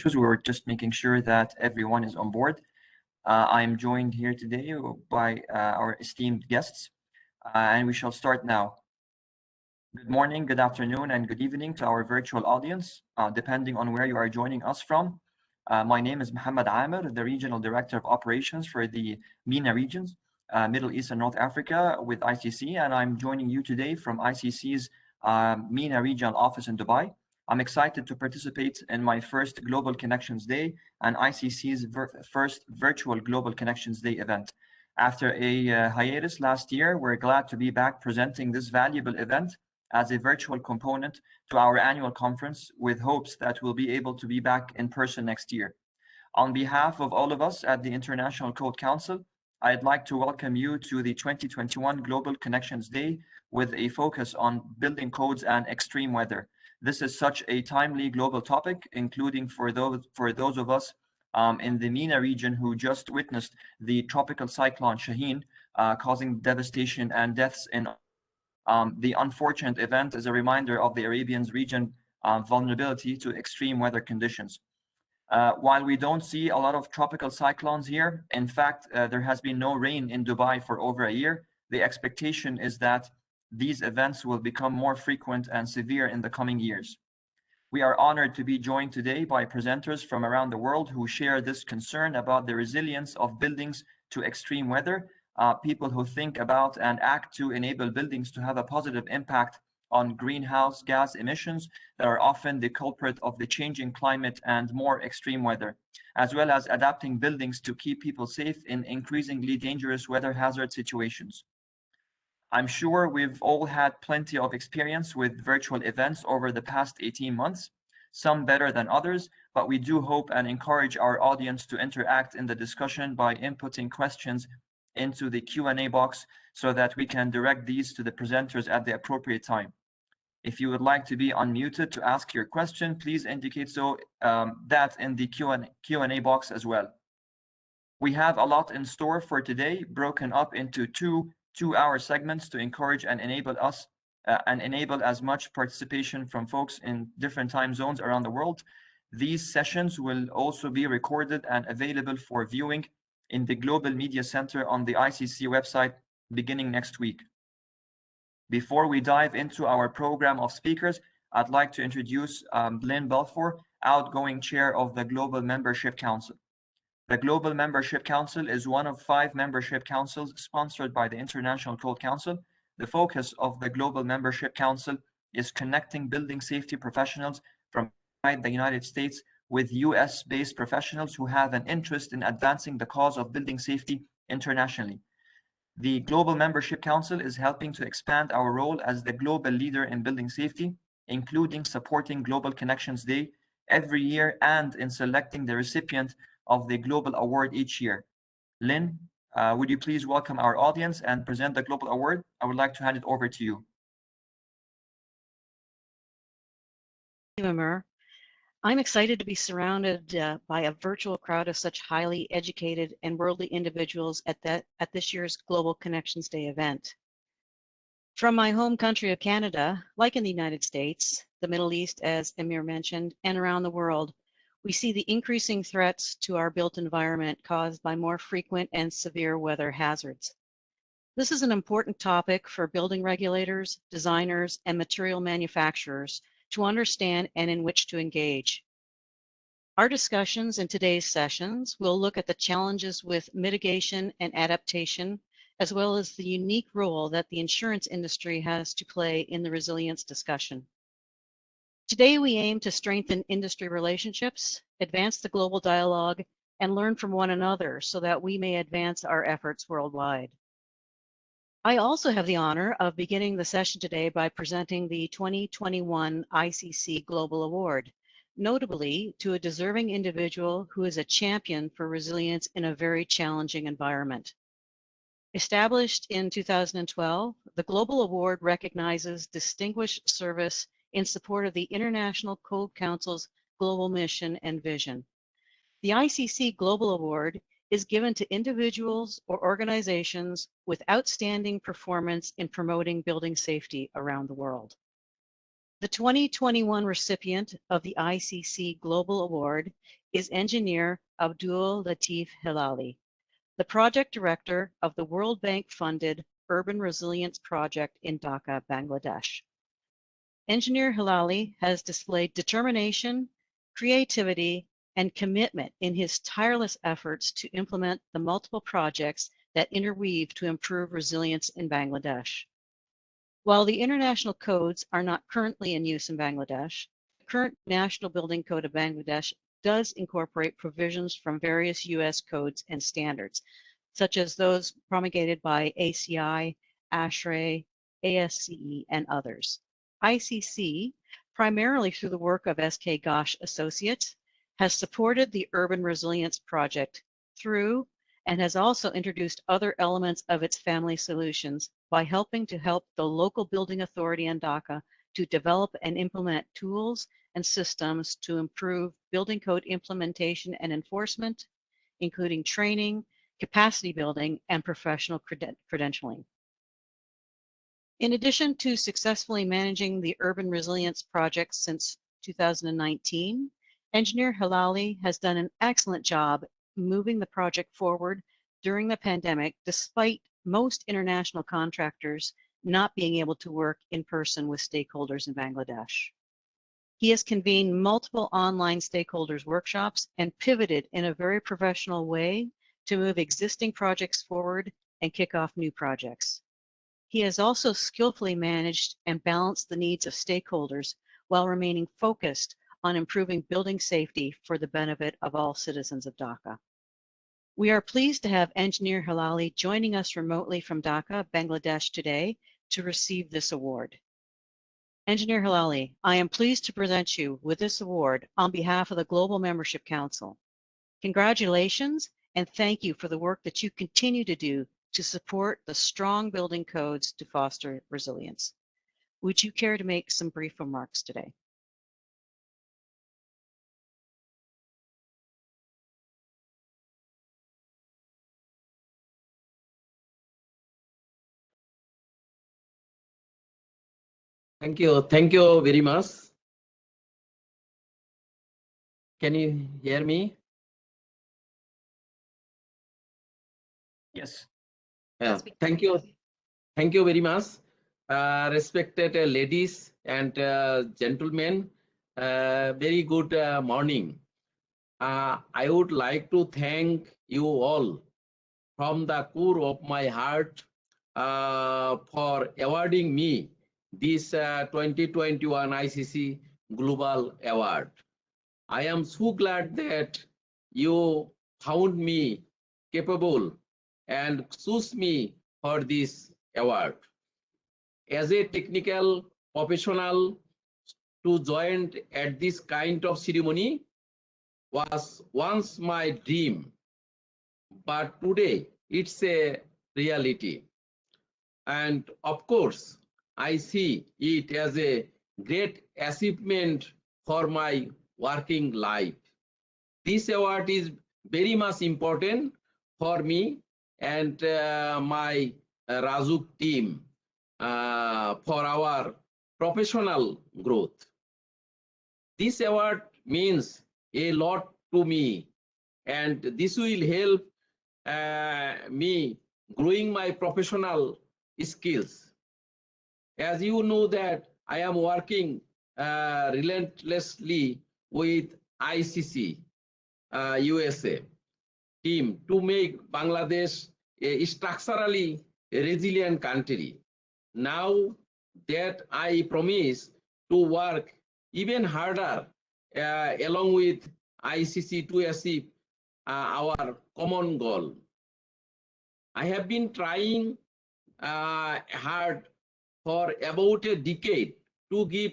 We were just making sure that everyone is on board. I'm joined here today by our esteemed guests, and we shall start now. Good morning, good afternoon, and good evening to our virtual audience, depending on where you are joining us from. My name is Mohammed Amer, the Regional Director of Operations for the MENA regions, Middle East and North Africa with ICC, and I'm joining you today from ICC's MENA Regional Office in Dubai. I'm excited to participate in my first Global Connections Day and ICC's first virtual Global Connections Day event. After a hiatus last year, we're glad to be back presenting this valuable event as a virtual component to our annual conference, with hopes that we'll be able to be back in person next year. On behalf of all of us at the International Code Council, I'd like to welcome you to the 2021 Global Connections Day with a focus on building codes and extreme weather. This is such a timely global topic, including for those of us in the MENA region who just witnessed the tropical cyclone Shaheen, causing devastation and deaths in the unfortunate event is a reminder of the Arabian region vulnerability to extreme weather conditions. While we don't see a lot of tropical cyclones here, in fact, there has been no rain in Dubai for over a year. The expectation is that these events will become more frequent and severe in the coming years. We are honored to be joined today by presenters from around the world who share this concern about the resilience of buildings to extreme weather, people who think about and act to enable buildings to have a positive impact on greenhouse gas emissions that are often the culprit of the changing climate and more extreme weather, as well as adapting buildings to keep people safe in increasingly dangerous weather hazard situations. I'm sure we've all had plenty of experience with virtual events over the past 18 months, some better than others, but we do hope and encourage our audience to interact in the discussion by inputting questions into the Q&A box so that we can direct these to the presenters at the appropriate time. If you would like to be unmuted to ask your question, please indicate that in the Q&A box as well. We have a lot in store for today, broken up into two-hour segments to encourage and enable as much participation from folks in different time zones around the world. These sessions will also be recorded and available for viewing in the Global Media Center on the ICC website beginning next week. Before we dive into our program of speakers, I'd like to introduce Lynn Balfour, outgoing chair of the Global Membership Council. The Global Membership Council is one of 5 membership councils sponsored by the International Code Council. The focus of the Global Membership Council is connecting building safety professionals from the United States with US-based professionals who have an interest in advancing the cause of building safety internationally. The Global Membership Council is helping to expand our role as the global leader in building safety, including supporting Global Connections Day every year and in selecting the recipient of the Global Award each year. Lynn, would you please welcome our audience and present the Global Award? I would like to hand it over to you. Thank you, Amir. I'm excited to be surrounded by a virtual crowd of such highly educated and worldly individuals at this year's Global Connections Day event. From my home country of Canada, like in the United States, the Middle East, as Amir mentioned, and around the world, we see the increasing threats to our built environment caused by more frequent and severe weather hazards. This is an important topic for building regulators, designers, and material manufacturers to understand and in which to engage. Our discussions in today's sessions will look at the challenges with mitigation and adaptation, as well as the unique role that the insurance industry has to play in the resilience discussion. Today, we aim to strengthen industry relationships, advance the global dialogue, and learn from one another so that we may advance our efforts worldwide. I also have the honor of beginning the session today by presenting the 2021 ICC Global Award, notably to a deserving individual who is a champion for resilience in a very challenging environment. Established in 2012, the Global Award recognizes distinguished service in support of the International Code Council's global mission and vision. The ICC Global Award is given to individuals or organizations with outstanding performance in promoting building safety around the world. The 2021 recipient of the ICC Global Award is engineer Abdul Latif Helaly, the project director of the World Bank-funded Urban Resilience Project in Dhaka, Bangladesh. Engineer Helaly has displayed determination, creativity, and commitment in his tireless efforts to implement the multiple projects that interweave to improve resilience in Bangladesh. While the international codes are not currently in use in Bangladesh, the current National Building Code of Bangladesh does incorporate provisions from various US codes and standards, such as those promulgated by ACI, ASHRAE, ASCE, and others. ICC, primarily through the work of SK Ghosh Associates, has supported the Urban Resilience Project through and has also introduced other elements of its family solutions by helping to help the local building authority in Dhaka to develop and implement tools and systems to improve building code implementation and enforcement, including training, capacity building, and professional credentialing. In addition to successfully managing the Urban Resilience Project since 2019, Engineer Helaly has done an excellent job moving the project forward during the pandemic, despite most international contractors not being able to work in person with stakeholders in Bangladesh. He has convened multiple online stakeholders workshops and pivoted in a very professional way to move existing projects forward and kick off new projects. He has also skillfully managed and balanced the needs of stakeholders while remaining focused on improving building safety for the benefit of all citizens of Dhaka. We are pleased to have Engineer Helaly joining us remotely from Dhaka, Bangladesh today to receive this award. Engineer Helaly, I am pleased to present you with this award on behalf of the Global Membership Council. Congratulations and thank you for the work that you continue to do to support the strong building codes to foster resilience. Would you care to make some brief remarks today? Thank you very much. Can you hear me? Yes. Yeah, thank you very much. Respected ladies and gentlemen, very good morning. I would like to thank you all from the core of my heart for awarding me this 2021 ICC Global Award. I am so glad that you found me capable and choose me for this award. As a technical professional, to join at this kind of ceremony was once my dream, but today it's a reality. And of course, I see it as a great achievement for my working life. This award is very much important for me and my RAJUK team for our professional growth. This award means a lot to me, and this will help me growing my professional skills. As you know that I am working relentlessly with ICC USA team to make Bangladesh a structurally resilient country. Now that I promise to work even harder along with ICC to achieve our common goal. I have been trying hard for about a decade to give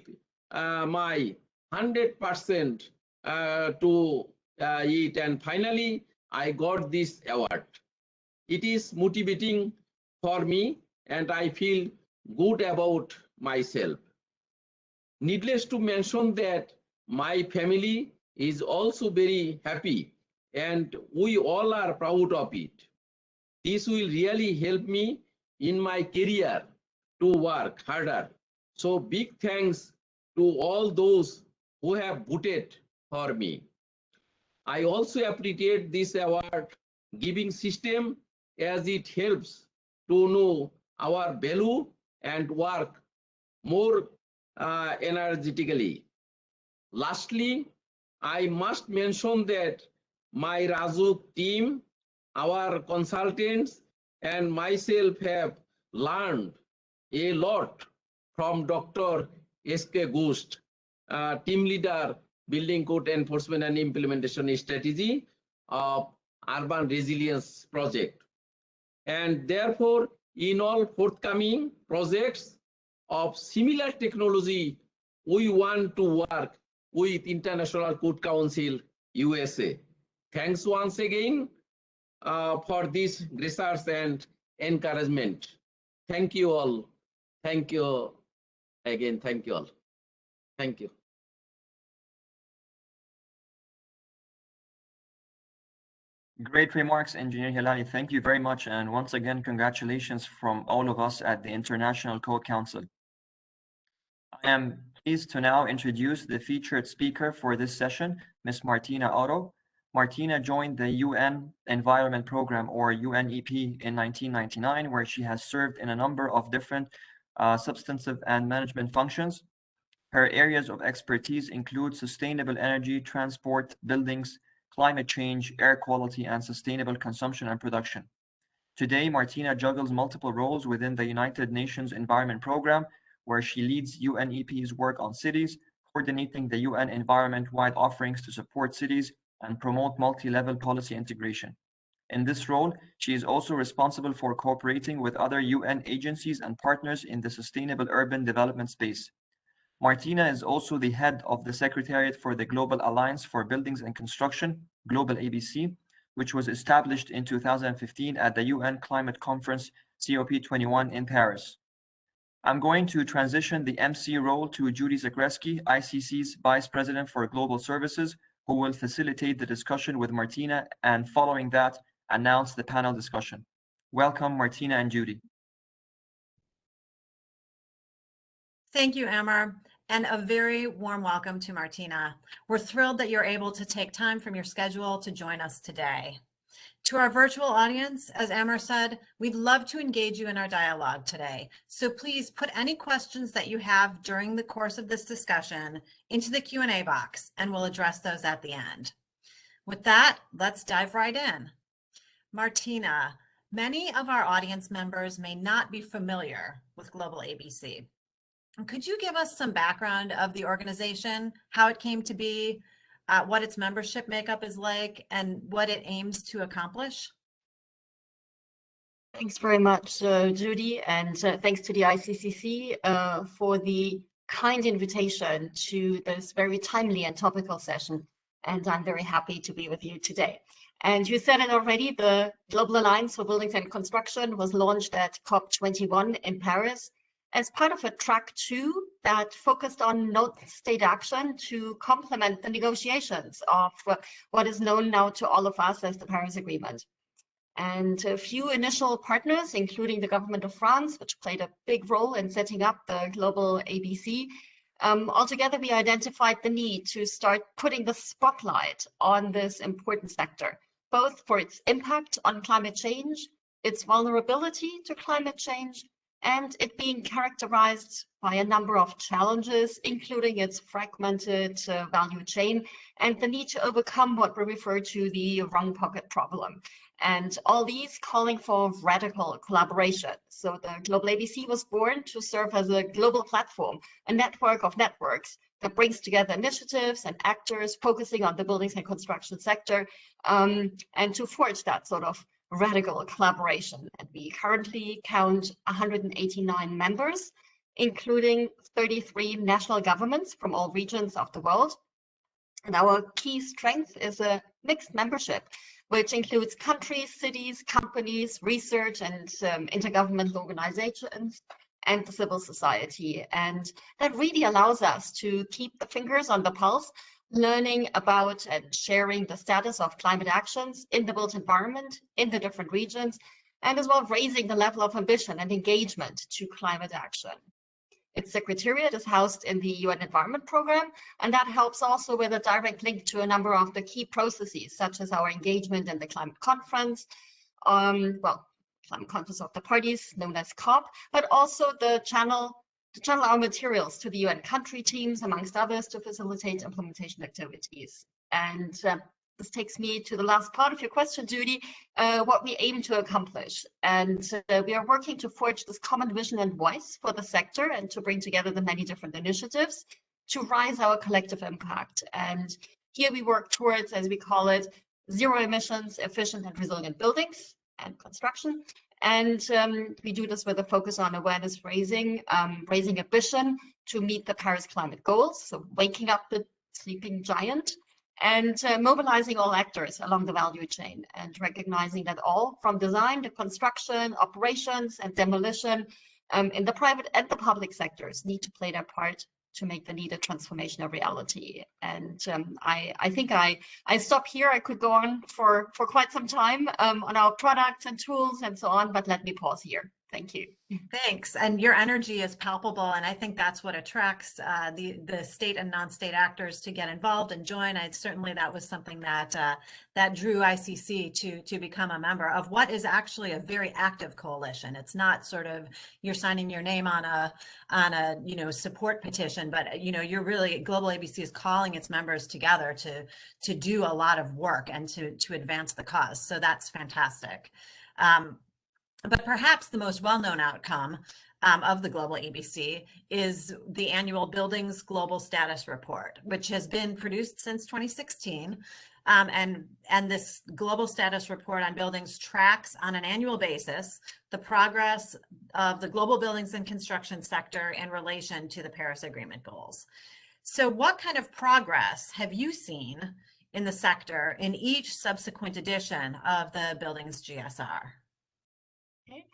my 100% to it, and finally I got this award. It is motivating for me and I feel good about myself. Needless to mention that my family is also very happy and we all are proud of it. This will really help me in my career to work harder. So big thanks to all those who have voted for me. I also appreciate this award giving system as it helps to know our value and work more energetically. Lastly, I must mention that my RAJUK team, our consultants, and myself have learned a lot from Dr. S.K. Ghost, team leader, Building Code Enforcement and Implementation Strategy of Urban Resilience Project. And therefore, in all forthcoming projects of similar technology, we want to work with International Code Council, USA. Thanks once again for this research and encouragement. Thank you all. Thank you again. Thank you all. Thank you. Great remarks, Engineer Helaly. Thank you very much. And once again, congratulations from all of us at the International Code Council. I am pleased to now introduce the featured speaker for this session, Ms. Martina Otto. Martina joined the UN Environment Program, or UNEP, in 1999, where she has served in a number of different substantive and management functions. Her areas of expertise include sustainable energy, transport, buildings, climate change, air quality, and sustainable consumption and production. Today, Martina juggles multiple roles within the United Nations Environment Program, where she leads UNEP's work on cities, coordinating the UN environment-wide offerings to support cities and promote multi-level policy integration. In this role, she is also responsible for cooperating with other UN agencies and partners in the sustainable urban development space. Martina is also the head of the Secretariat for the Global Alliance for Buildings and Construction, GlobalABC, which was established in 2015 at the UN Climate Conference COP21 in Paris. I'm going to transition the MC role to Judy Zakreski, ICC's Vice President for Global Services, who will facilitate the discussion with Martina, and following that, announce the panel discussion. Welcome, Martina and Judy. Thank you, Amar, and a very warm welcome to Martina. We're thrilled that you're able to take time from your schedule to join us today. To our virtual audience, as Amar said, we'd love to engage you in our dialogue today. So please put any questions that you have during the course of this discussion into the Q&A box, and we'll address those at the end. With that, let's dive right in. Martina, many of our audience members may not be familiar with GlobalABC. Could you give us some background of the organization, how it came to be, what its membership makeup is like, and what it aims to accomplish? Thanks very much, Judy, and thanks to the ICCC for the kind invitation to this very timely and topical session. And I'm very happy to be with you today. And you said it already, the Global Alliance for Buildings and Construction was launched at COP21 in Paris as part of a track 2 that focused on state action to complement the negotiations of what is known now to all of us as the Paris Agreement. And a few initial partners, including the government of France, which played a big role in setting up the GlobalABC. Altogether, we identified the need to start putting the spotlight on this important sector, both for its impact on climate change, its vulnerability to climate change, and it being characterized by a number of challenges, including its fragmented value chain and the need to overcome what we refer to the wrong pocket problem. And all these calling for radical collaboration. So the GlobalABC was born to serve as a global platform, a network of networks that brings together initiatives and actors focusing on the buildings and construction sector, and to forge that sort of radical collaboration. And we currently count 189 members, including 33 national governments from all regions of the world. And our key strength is a mixed membership, which includes countries, cities, companies, research, and intergovernmental organizations, and the civil society. And that really allows us to keep the fingers on the pulse, learning about and sharing the status of climate actions in the built environment in the different regions, and as well raising the level of ambition and engagement to climate action. Its secretariat is housed in the UN Environment Program, and that helps also with a direct link to a number of the key processes, such as our engagement in the climate conference, climate conference of the parties, known as COP, but also to channel our materials to the UN country teams, amongst others, to facilitate implementation activities. And this takes me to the last part of your question, Judy, what we aim to accomplish. And we are working to forge this common vision and voice for the sector and to bring together the many different initiatives to rise our collective impact. And here we work towards, as we call it, zero emissions, efficient and resilient buildings and construction. And we do this with a focus on awareness raising, raising ambition to meet the Paris climate goals, so waking up the sleeping giant, and mobilizing all actors along the value chain and recognizing that all from design to construction, operations and demolition in the private and the public sectors need to play their part to make the needed transformation a reality. And I think I stop here. I could go on for quite some time on our products and tools and so on, but let me pause here. Thank you. Thanks. And your energy is palpable. And I think that's what attracts the state and non-state actors to get involved and join. Certainly that was something that that drew ICC to become a member of what is actually a very active coalition. It's not sort of you're signing your name on a support petition, but you're really, GlobalABC is calling its members together to do a lot of work and to advance the cause. So that's fantastic. But perhaps the most well-known outcome of the GlobalABC is the annual Buildings Global Status Report, which has been produced since 2016. And this Global Status Report on buildings tracks on an annual basis the progress of the global buildings and construction sector in relation to the Paris Agreement goals. So what kind of progress have you seen in the sector in each subsequent edition of the Buildings GSR? Okay.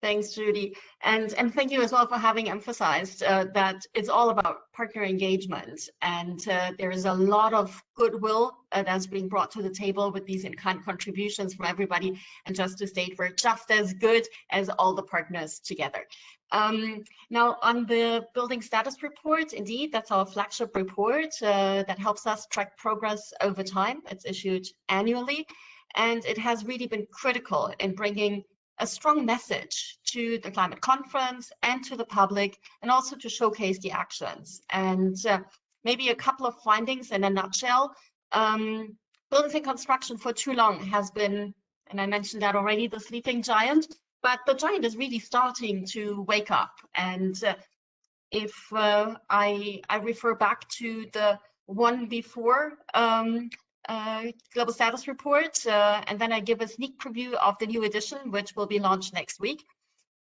Thanks, Judy. And thank you as well for having emphasized that it's all about partner engagement. And there is a lot of goodwill that's being brought to the table with these in-kind contributions from everybody. And just to state, we're just as good as all the partners together. Now, on the Building Status Report, indeed, that's our flagship report that helps us track progress over time. It's issued annually, and it has really been critical in bringing a strong message to the climate conference and to the public, and also to showcase the actions. And maybe a couple of findings in a nutshell. Buildings and construction for too long has been, and I mentioned that already, the sleeping giant, but the giant is really starting to wake up. And if I refer back to the one before, Global Status Report, and then I give a sneak preview of the new edition, which will be launched next week.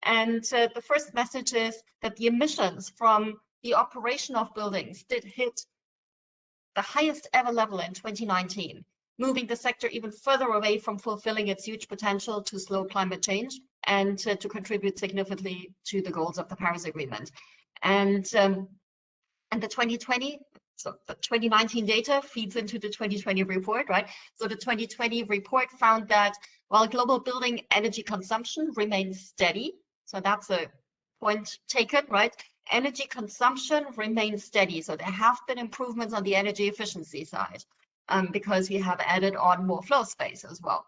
And the first message is that the emissions from the operation of buildings did hit the highest ever level in 2019, moving the sector even further away from fulfilling its huge potential to slow climate change and to contribute significantly to the goals of the Paris Agreement. And the 2020, so the 2019 data feeds into the 2020 report, right? So the 2020 report found that while global building energy consumption remains steady, so that's a point taken, right? Energy consumption remains steady. So there have been improvements on the energy efficiency side because we have added on more floor space as well.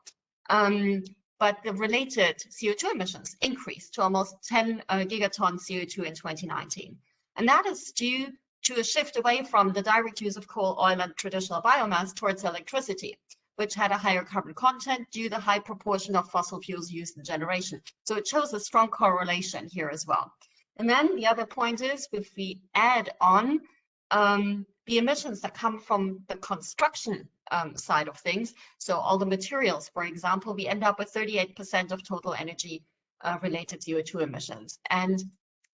But the related CO2 emissions increased to almost 10 gigatons CO2 in 2019. And that is due to a shift away from the direct use of coal, oil, and traditional biomass towards electricity, which had a higher carbon content due to the high proportion of fossil fuels used in generation. So it shows a strong correlation here as well. And then the other point is, if we add on the emissions that come from the construction side of things, so all the materials, for example, we end up with 38% of total energy related CO2 emissions. And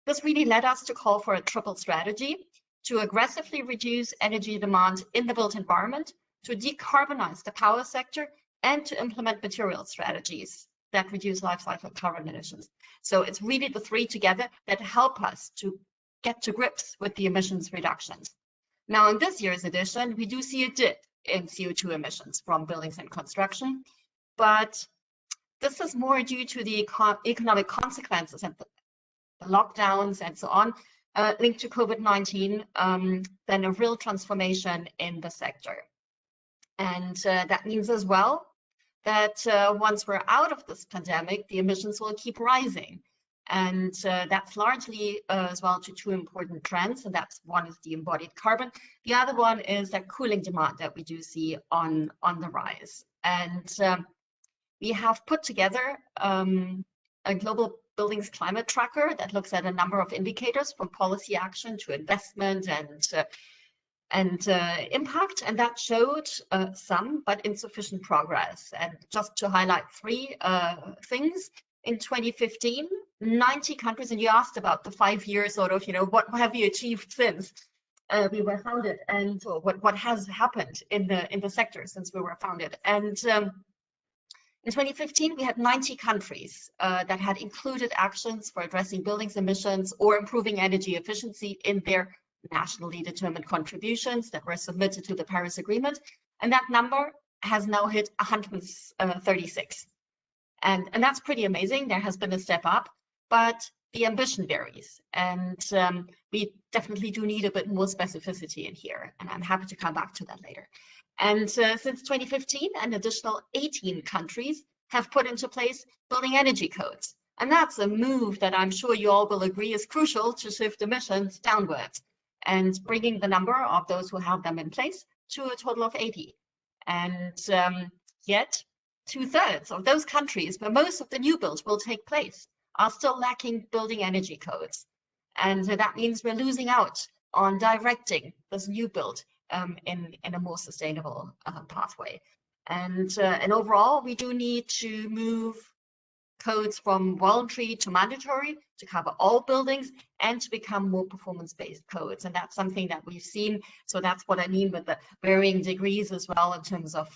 this really led us to call for a triple strategy to aggressively reduce energy demand in the built environment, to decarbonize the power sector, and to implement material strategies that reduce life cycle carbon emissions. So it's really the three together that help us to get to grips with the emissions reductions. Now, in this year's edition, we do see a dip in CO2 emissions from buildings and construction, but this is more due to the economic consequences and the lockdowns and so on, linked to COVID-19, then a real transformation in the sector. And that means as well that once we're out of this pandemic, the emissions will keep rising. And that's largely as well to two important trends. And that's one is the embodied carbon. The other one is that cooling demand that we do see on the rise. And we have put together a global buildings climate tracker that looks at a number of indicators from policy action to investment and impact, and that showed some but insufficient progress. And just to highlight three things, in 2015, 90 countries, and you asked about the 5 years sort of, what have you achieved since we were founded, and what has happened in the sector since we were founded. And in 2015, we had 90 countries that had included actions for addressing buildings emissions or improving energy efficiency in their nationally determined contributions that were submitted to the Paris Agreement. And that number has now hit 136. And that's pretty amazing. There has been a step up, but the ambition varies. And we definitely do need a bit more specificity in here. And I'm happy to come back to that later. And since 2015, an additional 18 countries have put into place building energy codes. And that's a move that I'm sure you all will agree is crucial to shift emissions downwards and bringing the number of those who have them in place to a total of 80. And yet, 2/3 of those countries where most of the new builds will take place are still lacking building energy codes. And that means we're losing out on directing this new build in a more sustainable pathway. And overall, we do need to move codes from voluntary to mandatory to cover all buildings and to become more performance-based codes. And that's something that we've seen. So that's what I mean with the varying degrees as well in terms of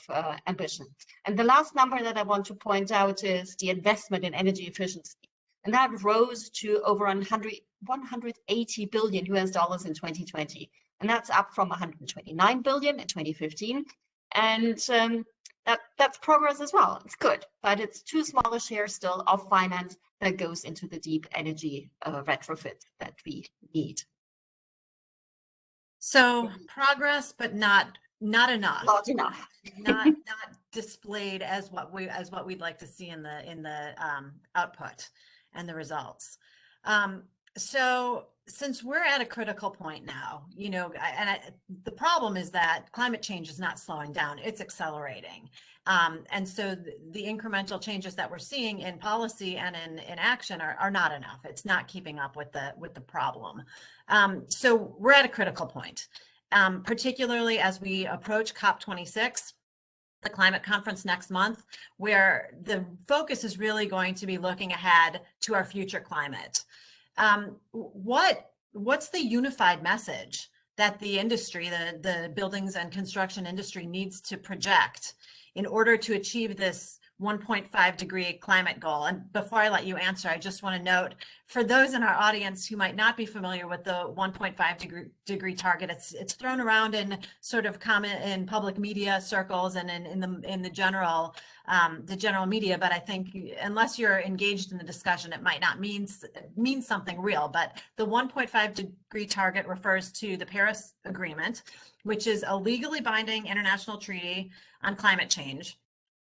ambition. And the last number that I want to point out is the investment in energy efficiency. And that rose to over $180 billion in 2020. And that's up from 129 billion in 2015. And that's progress as well. It's good, but it's too small a share still of finance that goes into the deep energy retrofit that we need. So progress, but not enough. Not enough. not displayed as what we'd like to see in the output and the results. So since we're at a critical point now, the problem is that climate change is not slowing down, it's accelerating. And so the incremental changes that we're seeing in policy and in action are not enough. It's not keeping up with the problem. So we're at a critical point, particularly as we approach COP26, the climate conference next month, where the focus is really going to be looking ahead to our future climate. What's the unified message that the industry, the buildings and construction industry, needs to project in order to achieve this 1.5 degree climate goal? And before I let you answer, I just want to note, for those in our audience who might not be familiar with the 1.5 degree target, it's thrown around in sort of comment in public media circles and in the general media, but I think unless you're engaged in the discussion, it might not mean something real. But the 1.5 degree target refers to the Paris Agreement, which is a legally binding international treaty on climate change,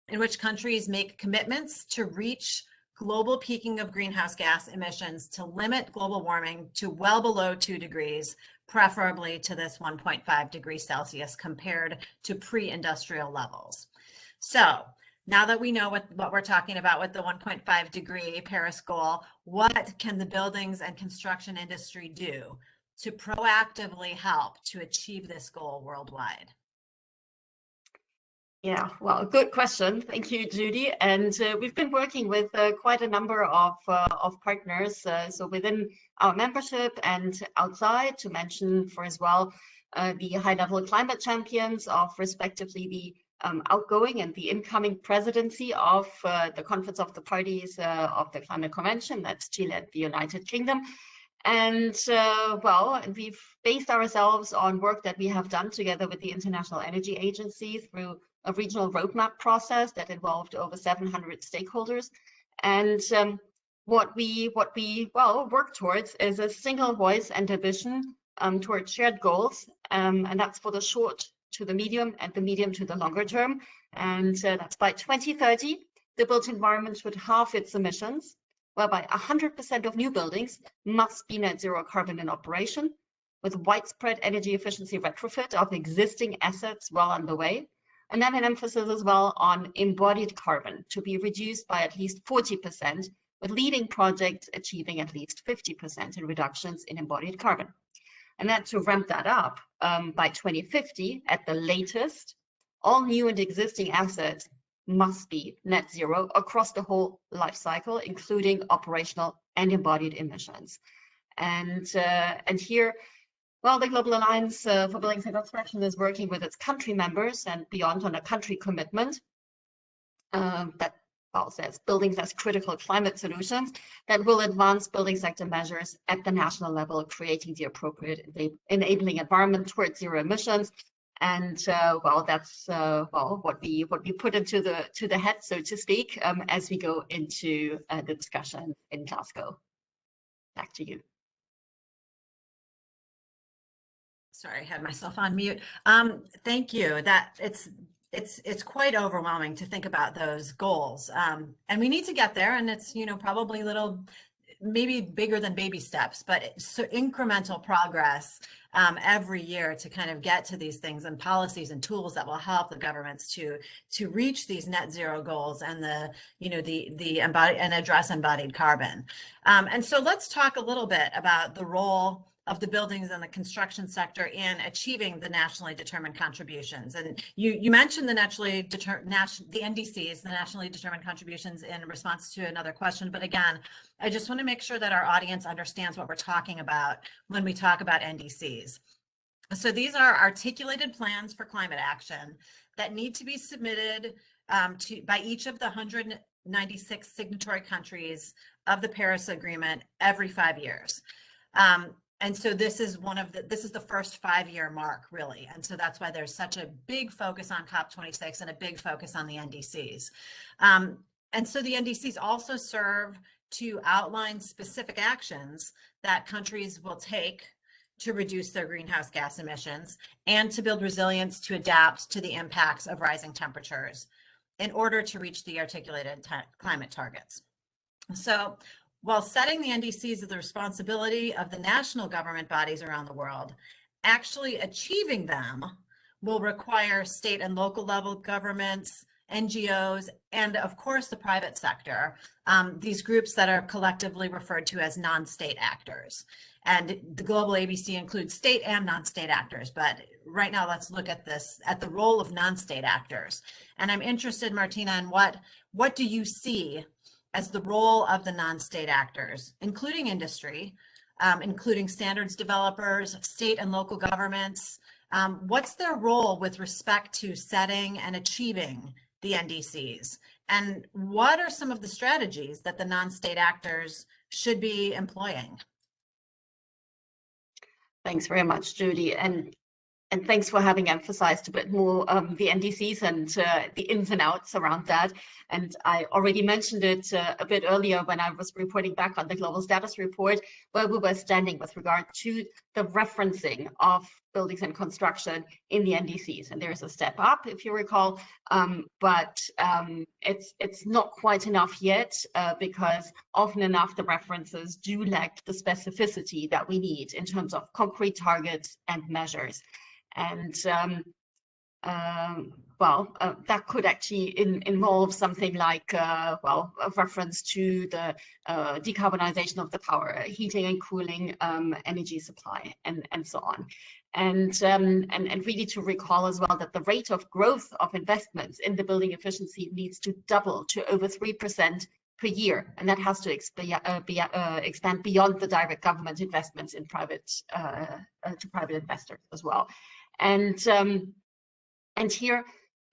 in which countries make commitments to reach global peaking of greenhouse gas emissions to limit global warming to well below 2 degrees, preferably to this 1.5 degrees Celsius compared to pre-industrial levels. So now that we know what we're talking about with the 1.5 degree Paris goal, what can the buildings and construction industry do to proactively help to achieve this goal worldwide? Yeah, well, good question. Thank you, Judy. And we've been working with quite a number of partners. So within our membership and outside, to mention for as well the high-level climate champions of respectively the outgoing and the incoming presidency of the Conference of the Parties of the Climate Convention, that's Chile and the United Kingdom. And well, we've based ourselves on work that we have done together with the International Energy Agency through a regional roadmap process that involved over 700 stakeholders. And what we work towards is a single voice and a vision towards shared goals, and that's for the short to the medium and the medium to the longer term. And that's by 2030, the built environment should halve its emissions, whereby 100% of new buildings must be net zero carbon in operation, with widespread energy efficiency retrofit of existing assets well underway. And then an emphasis as well on embodied carbon to be reduced by at least 40%, with leading projects achieving at least 50% in reductions in embodied carbon. And then to ramp that up, by 2050, at the latest, all new and existing assets must be net zero across the whole life cycle, including operational and embodied emissions. And here, well, the Global Alliance for Buildings and Construction is working with its country members and beyond on a country commitment that says buildings as critical climate solutions that will advance building sector measures at the national level, creating the appropriate enabling environment towards zero emissions. And that's what we put into the head, so to speak, as we go into the discussion in Glasgow. Back to you. Sorry, I had myself on mute. Thank you. It's quite overwhelming to think about those goals, and we need to get there. And it's probably maybe bigger than baby steps, but so incremental progress every year to kind of get to these things and policies and tools that will help the governments to reach these net zero goals and the embodied and address embodied carbon. And so let's talk a little bit about the role of the buildings and the construction sector in achieving the nationally determined contributions. And you mentioned the NDCs, the nationally determined contributions, in response to another question. But again, I just want to make sure that our audience understands what we're talking about when we talk about NDCs. So these are articulated plans for climate action that need to be submitted by each of the 196 signatory countries of the Paris Agreement every 5 years. And so this is the first 5-year mark, really. And so that's why there's such a big focus on COP26 and a big focus on the NDCs. And so the NDCs also serve to outline specific actions that countries will take to reduce their greenhouse gas emissions and to build resilience to adapt to the impacts of rising temperatures in order to reach the articulated climate targets. So while setting the NDCs is the responsibility of the national government bodies around the world, actually achieving them will require state and local level governments, NGOs, and of course the private sector, these groups that are collectively referred to as non-state actors. And the GlobalABC includes state and non-state actors, but right now let's look at the role of non-state actors. And I'm interested, Martina, in what do you see as the role of the non-state actors, including industry, including standards developers, state and local governments? What's their role with respect to setting and achieving the NDCs? And what are some of the strategies that the non-state actors should be employing? Thanks very much, Judy. And thanks for having emphasized a bit more the NDCs and the ins and outs around that. And I already mentioned it a bit earlier when I was reporting back on the Global Status Report, where we were standing with regard to the referencing of buildings and construction in the NDCs. And there is a step up, if you recall, but it's not quite enough yet because often enough the references do lack the specificity that we need in terms of concrete targets and measures. And that could actually involve something like, a reference to the decarbonization of the power, heating and cooling, energy supply, and so on. And really to recall as well that the rate of growth of investments in the building efficiency needs to double to over 3% per year, and that has to expand beyond the direct government investments in private to private investors as well. And here,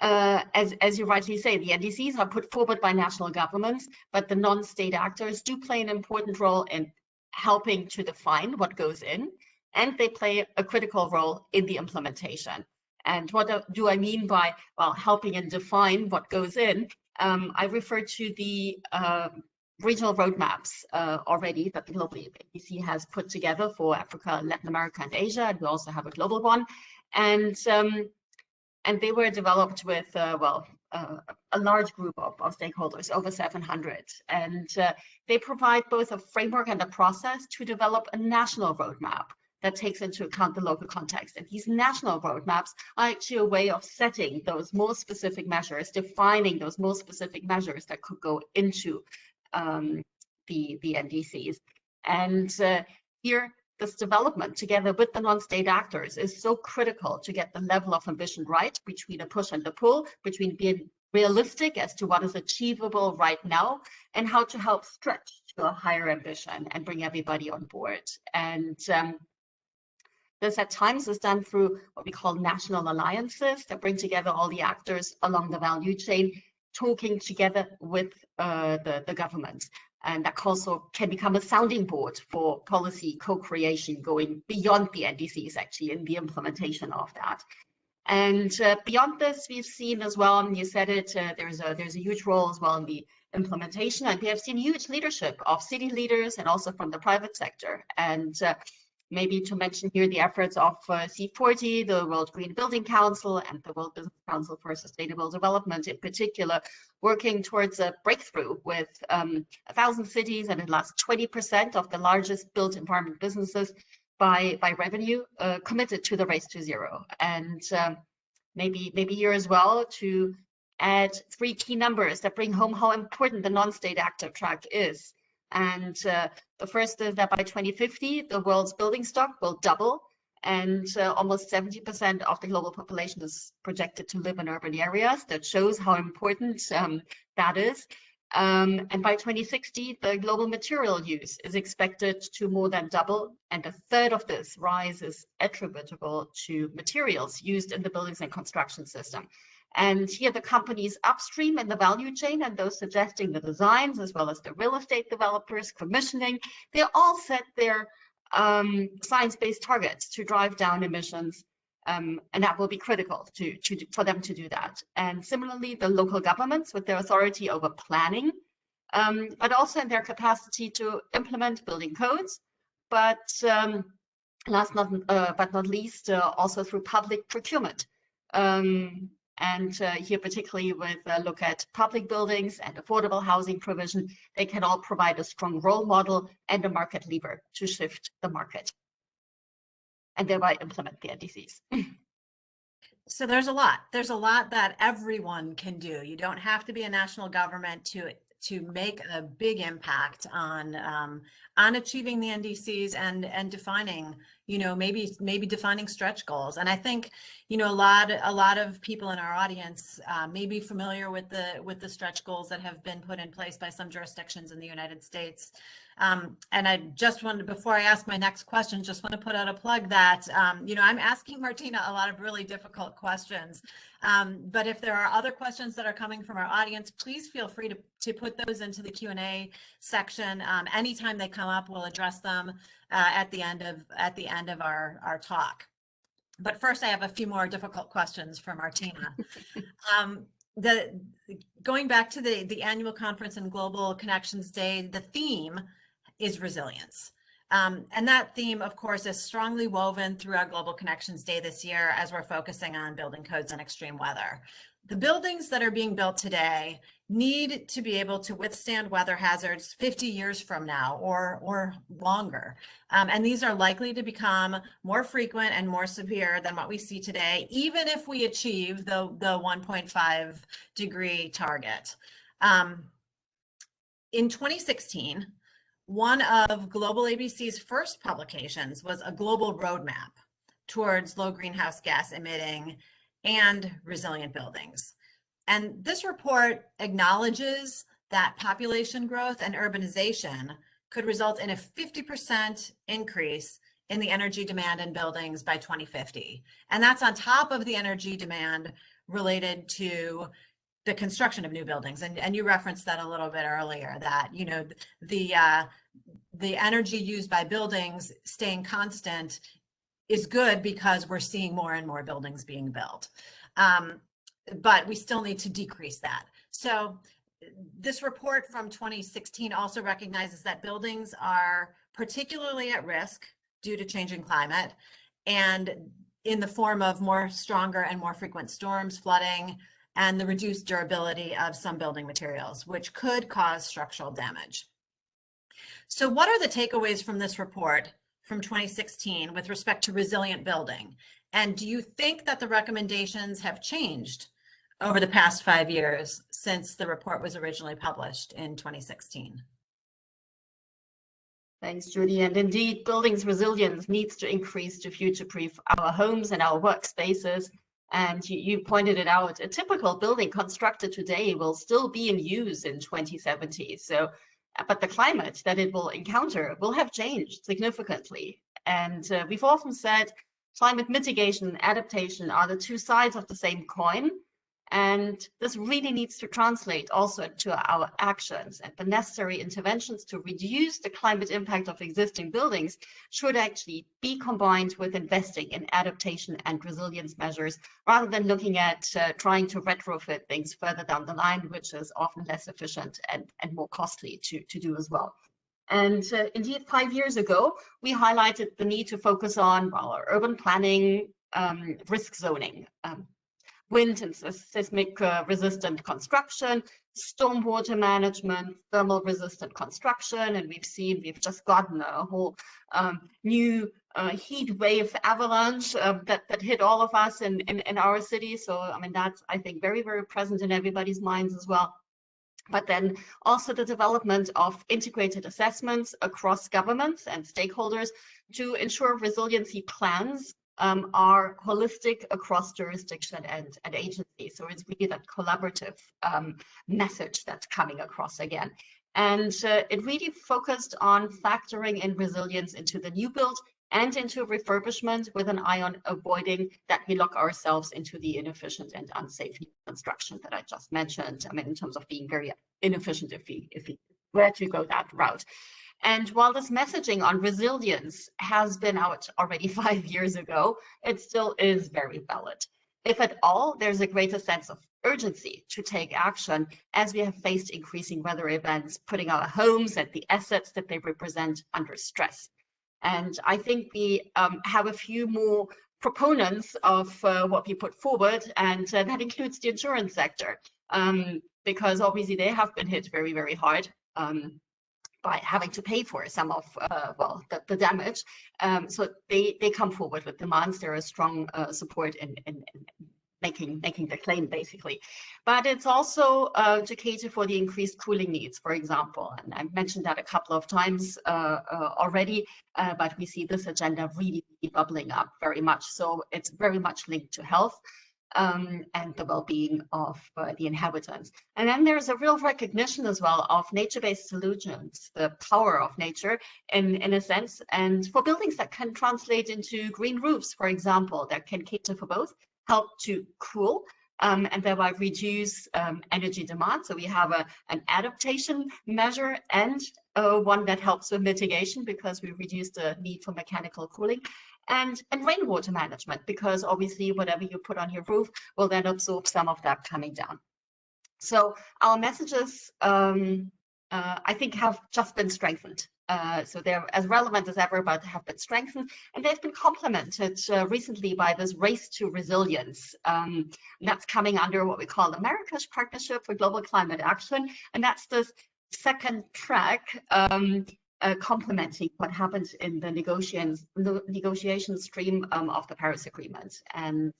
as you rightly say, the NDCs are put forward by national governments, but the non-state actors do play an important role in helping to define what goes in, and they play a critical role in the implementation. And what do I mean by, helping and define what goes in? I refer to the regional roadmaps already that the GlobalABC has put together for Africa, Latin America, and Asia, and we also have a global one. And they were developed with a large group of stakeholders, over 700, and they provide both a framework and a process to develop a national roadmap that takes into account the local context. And these national roadmaps are actually a way of setting those more specific measures, defining those more specific measures that could go into the NDCs. And here, this development, together with the non-state actors, is so critical to get the level of ambition right between a push and a pull, between being realistic as to what is achievable right now and how to help stretch to a higher ambition and bring everybody on board. And this at times is done through what we call national alliances that bring together all the actors along the value chain, talking together with the governments. And that also can become a sounding board for policy co-creation going beyond the NDCs, actually, in the implementation of that. And beyond this, we've seen as well, and you said it, there's a huge role as well in the implementation. And we have seen huge leadership of city leaders and also from the private sector. And maybe to mention here the efforts of C40, the World Green Building Council, and the World Business Council for Sustainable Development in particular, working towards a breakthrough with 1,000 cities and at last 20% of the largest built environment businesses by revenue committed to the race to zero. And maybe here as well to add 3 key numbers that bring home how important the non-state actor track is. And the first is that by 2050, the world's building stock will double, and almost 70% of the global population is projected to live in urban areas. That shows how important that is. And by 2060, the global material use is expected to more than double, and a third of this rise is attributable to materials used in the buildings and construction system. And here the companies upstream in the value chain and those suggesting the designs, as well as the real estate developers commissioning, they all set their science-based targets to drive down emissions. And that will be critical for them to do that. And similarly, the local governments with their authority over planning, but also in their capacity to implement building codes, but last but not least, also through public procurement. And here particularly with a look at public buildings and affordable housing provision, they can all provide a strong role model and a market lever to shift the market and thereby implement the NDCs. So there's a lot that everyone can do. You don't have to be a national government to make a big impact on achieving the NDCs and defining, maybe defining stretch goals. And I think, a lot of people in our audience may be familiar with the stretch goals that have been put in place by some jurisdictions in the United States. And I just wanted, before I ask my next question, just want to put out a plug that, I'm asking Martina a lot of really difficult questions. But if there are other questions that are coming from our audience, please feel free to put those into the Q&A section. Anytime they come up, we'll address them at the end of our talk. But first, I have a few more difficult questions for Martina. Going back to the annual conference and Global Connections Day, the theme is resilience. And that theme, of course, is strongly woven through our Global Connections Day this year as we're focusing on building codes and extreme weather. The buildings that are being built today need to be able to withstand weather hazards 50 years from now or longer. And these are likely to become more frequent and more severe than what we see today, even if we achieve the 1.5 degree target. In 2016, one of GlobalABC's first publications was a global roadmap towards low greenhouse gas emitting and resilient buildings. And this report acknowledges that population growth and urbanization could result in a 50% increase in the energy demand in buildings by 2050. And that's on top of the energy demand related to the construction of new buildings. And you referenced that a little bit earlier, that, the energy used by buildings staying constant is good because we're seeing more and more buildings being built. But we still need to decrease that. So this report from 2016 also recognizes that buildings are particularly at risk due to changing climate and in the form of more stronger and more frequent storms, flooding, and the reduced durability of some building materials, which could cause structural damage. So what are the takeaways from this report from 2016 with respect to resilient building? And do you think that the recommendations have changed over the past 5 years since the report was originally published in 2016? Thanks, Judy. And indeed, buildings resilience needs to increase to future-proof our homes and our workspaces. And you pointed it out, a typical building constructed today will still be in use in 2070. So, but the climate that it will encounter will have changed significantly. And we've often said climate mitigation and adaptation are the two sides of the same coin. And this really needs to translate also to our actions, and the necessary interventions to reduce the climate impact of existing buildings should actually be combined with investing in adaptation and resilience measures, rather than looking at trying to retrofit things further down the line, which is often less efficient and more costly to do as well. And indeed, 5 years ago, we highlighted the need to focus on urban planning, risk zoning, wind and seismic resistant construction, stormwater management, thermal resistant construction, and we've just gotten a whole new heat wave avalanche that hit all of us in our city. So I mean, that's, I think, very, very present in everybody's minds as well. But then also the development of integrated assessments across governments and stakeholders to ensure resiliency plans are holistic across jurisdiction and agency. So it's really that collaborative message that's coming across again. And it really focused on factoring in resilience into the new build and into refurbishment, with an eye on avoiding that we lock ourselves into the inefficient and unsafe construction that I just mentioned. I mean, in terms of being very inefficient if we were to go that route. And while this messaging on resilience has been out already 5 years ago, it still is very valid. If at all, there's a greater sense of urgency to take action as we have faced increasing weather events, putting our homes and the assets that they represent under stress. And I think we have a few more proponents of what we put forward, and that includes the insurance sector, because obviously they have been hit very, very hard by having to pay for some of the damage. So they come forward with demands. There is strong support in making the claim, basically. But it's also to cater for the increased cooling needs, for example. And I've mentioned that a couple of times already, but we see this agenda really bubbling up very much. So it's very much linked to health and the well-being of the inhabitants. And then there's a real recognition as well of nature-based solutions, the power of nature in a sense, and for buildings that can translate into green roofs, for example, that can cater for both, help to cool and thereby reduce energy demand. So we have an adaptation measure and one that helps with mitigation, because we reduce the need for mechanical cooling. And rainwater management, because obviously whatever you put on your roof will then absorb some of that coming down. So our messages, I think, have just been strengthened. So they're as relevant as ever, but have been strengthened, and they've been complemented recently by this race to resilience. That's coming under what we call the Marrakesh Partnership for Global Climate Action, and that's this second track complementing what happened in the negotiation stream of the Paris Agreement. And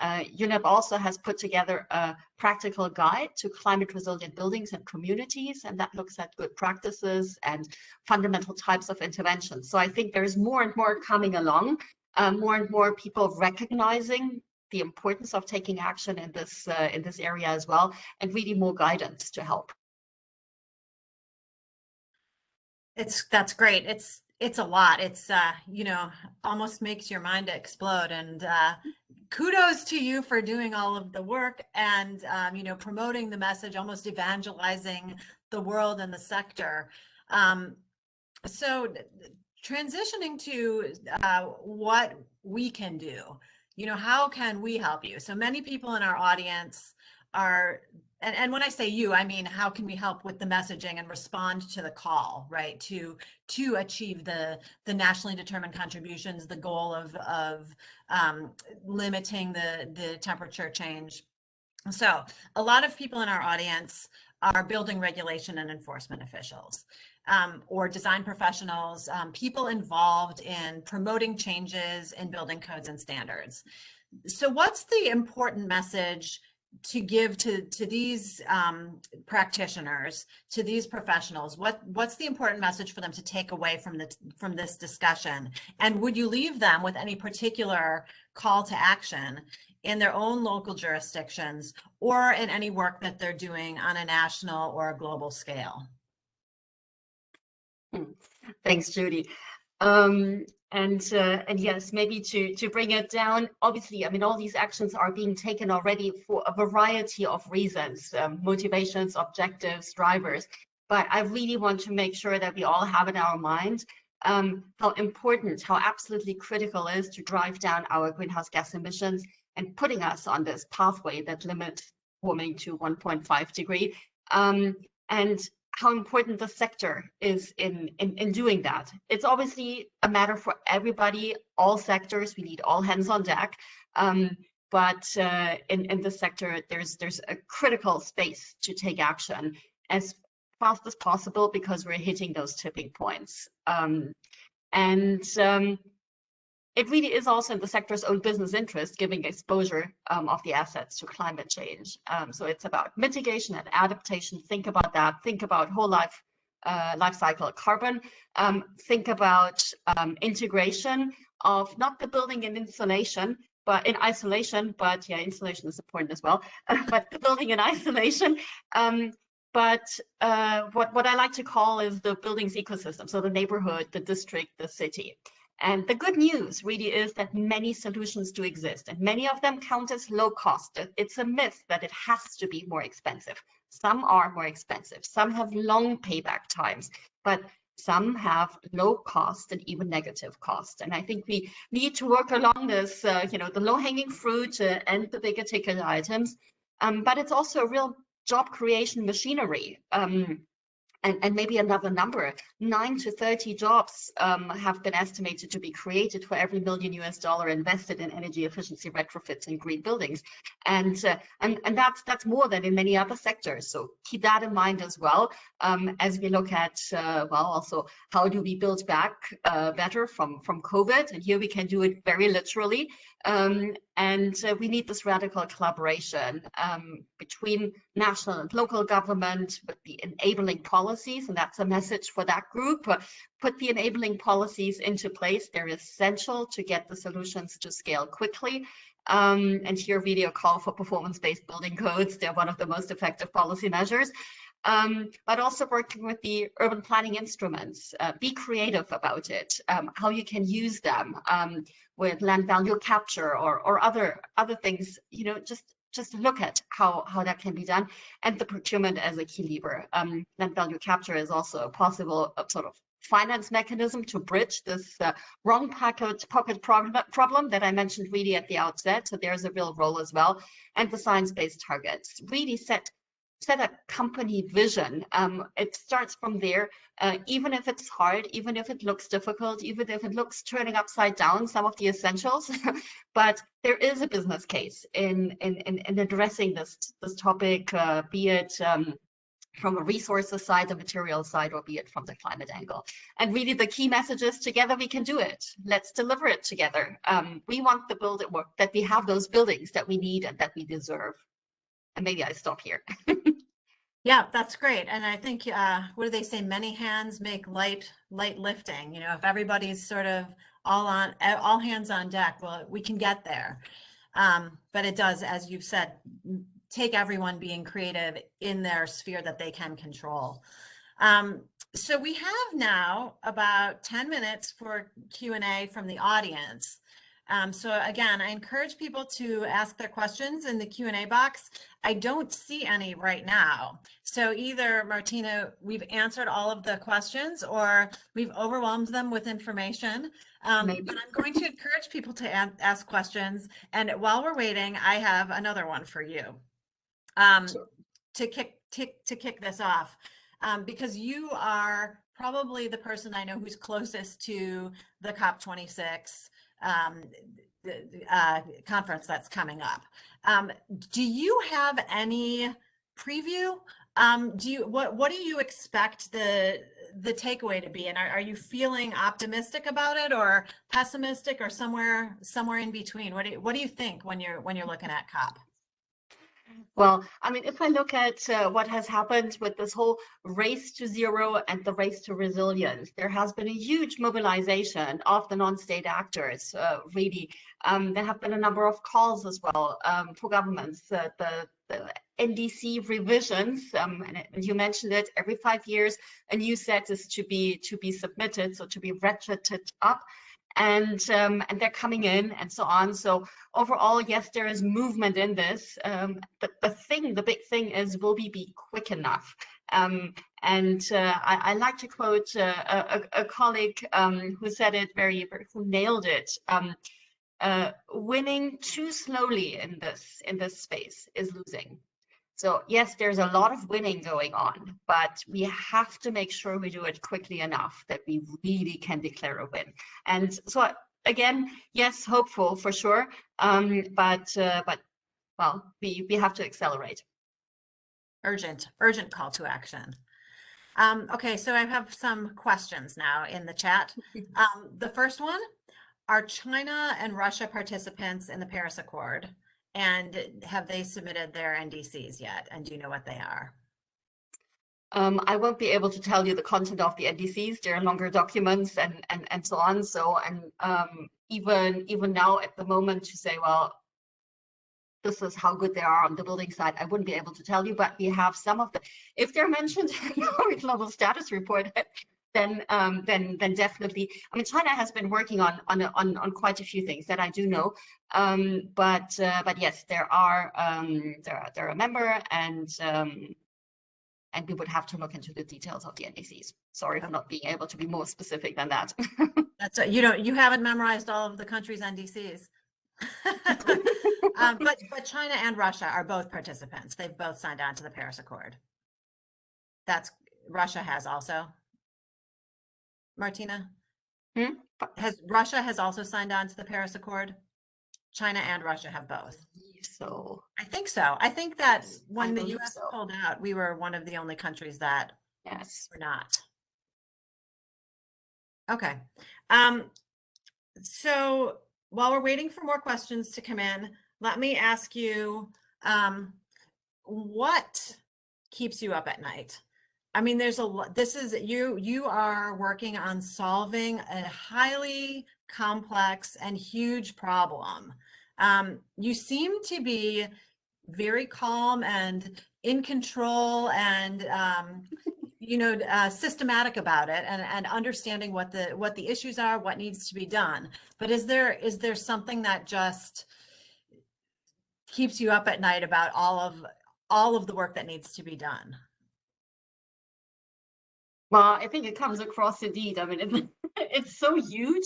UNEP also has put together a practical guide to climate resilient buildings and communities, and that looks at good practices and fundamental types of interventions. So I think there's more and more coming along, more and more people recognizing the importance of taking action in this area as well, and really more guidance to help. That's great. It's a lot. It's you know, almost makes your mind explode. And kudos to you for doing all of the work and you know, promoting the message, almost evangelizing the world and the sector. So transitioning to what we can do, you know, how can we help you? So many people in our audience are and when I say you, I mean, how can we help with the messaging and respond to the call, right? To achieve the nationally determined contributions, the goal of limiting the temperature change. So a lot of people in our audience are building regulation and enforcement officials, or design professionals, people involved in promoting changes in building codes and standards. So what's the important message to give to these practitioners, to these professionals? What's the important message for them to take away from this discussion? And would you leave them with any particular call to action in their own local jurisdictions or in any work that they're doing on a national or a global scale? Thanks, Judy. And yes, maybe to bring it down, obviously, I mean, all these actions are being taken already for a variety of reasons, motivations, objectives, drivers. But I really want to make sure that we all have in our mind how important, how absolutely critical it is to drive down our greenhouse gas emissions and putting us on this pathway that limits warming to 1.5 degree. And how important the sector is in doing that. It's obviously a matter for everybody, all sectors. We need all hands on deck. But in the sector, there's a critical space to take action as fast as possible because we're hitting those tipping points. It really is also in the sector's own business interest, giving exposure of the assets to climate change. So it's about mitigation and adaptation. Think about that. Think about whole life cycle carbon. Think about integration of not the building in insulation, but in isolation. But yeah, insulation is important as well. But the building in isolation. But what I like to call is the building's ecosystem. So the neighborhood, the district, the city. And the good news really is that many solutions do exist, and many of them count as low cost. It's a myth that it has to be more expensive. Some are more expensive. Some have long payback times, but some have low cost and even negative cost. And I think we need to work along this, the low-hanging fruit and the bigger ticket items. But it's also a real job creation machinery. And maybe another number, 9 to 30 jobs have been estimated to be created for every $1 million invested in energy efficiency retrofits in green buildings. And that's more than in many other sectors. So keep that in mind as well, as we look at, also how do we build back better from COVID? And here we can do it very literally. And we need this radical collaboration between national and local government with the enabling policies, and that's a message for that group. Put the enabling policies into place. They're essential to get the solutions to scale quickly. And here really a call for performance-based building codes. They're one of the most effective policy measures. But also working with the urban planning instruments. Be creative about it, how you can use them with land value capture or other things, just look at how that can be done, and the procurement as a key lever. Land value capture is also a possible sort of finance mechanism to bridge this wrong pocket problem that I mentioned really at the outset. So there's a real role as well. And the science-based targets really set a company vision. It starts from there, even if it's hard, even if it looks difficult, even if it looks turning upside down some of the essentials, but there is a business case in addressing this topic, be it from a resources side, the material side, or be it from the climate angle. And really the key message is together we can do it. Let's deliver it together. We want the build it work, that we have those buildings that we need and that we deserve. And maybe I stop here. Yeah, that's great. And I think, what do they say? Many hands make light lifting. If everybody's sort of all hands on deck, well, we can get there. But it does, as you've said, take everyone being creative in their sphere that they can control. So we have now about 10 minutes for Q&A from the audience. So again, I encourage people to ask their questions in the Q&A box. I don't see any right now. So either, Martina, we've answered all of the questions or we've overwhelmed them with information. But I'm going to encourage people to ask questions. And while we're waiting, I have another one for you. Sure. to kick this off, because you are probably the person I know who's closest to the COP26 conference that's coming up. Do you have any preview? What do you expect the takeaway to be? And are you feeling optimistic about it, or pessimistic, or somewhere in between? What do you think when you're looking at COP? Well, I mean, if I look at what has happened with this whole race to zero and the race to resilience, there has been a huge mobilization of the non-state actors, really. There have been a number of calls as well for governments. The NDC revisions, and you mentioned it, every 5 years, a new set is to be submitted, so to be ratcheted up. And they're coming in and so on. So overall, yes, there is movement in this. But the big thing is, will we be quick enough? I like to quote a colleague who said it who nailed it. Winning too slowly in this space is losing. So yes, there's a lot of winning going on, but we have to make sure we do it quickly enough that we really can declare a win. And so again, yes, hopeful for sure, but well, we have to accelerate. Urgent call to action. Okay, so I have some questions now in the chat. The first one, are China and Russia participants in the Paris Accord? And have they submitted their NDCs yet? And do you know what they are? I won't be able to tell you the content of the NDCs. They're longer documents and so on. So, and even now at the moment to say, well, this is how good they are on the building side, I wouldn't be able to tell you, but we have some of the, if they're mentioned in our global status report, then definitely. I mean, China has been working on quite a few things that I do know, but yes, they're a member, and we would have to look into the details of the NDCs. Sorry for not being able to be more specific than that. That's you haven't memorized all of the countries' NDCs. But China and Russia are both participants. They've both signed on to the Paris Accord. Russia has also. Martina? Russia has also signed on to the Paris Accord? China and Russia have both. So I think so. I think that when the US pulled out, we were one of the only countries that were not. Okay. So while we're waiting for more questions to come in, let me ask you, what keeps you up at night? I mean, there's a lot. This is you are working on solving a highly complex and huge problem. You seem to be very calm and in control, and systematic about it, and understanding what the issues are, what needs to be done. But is there something that just keeps you up at night about all of the work that needs to be done? Well, I think it comes across indeed. I mean, it's so huge,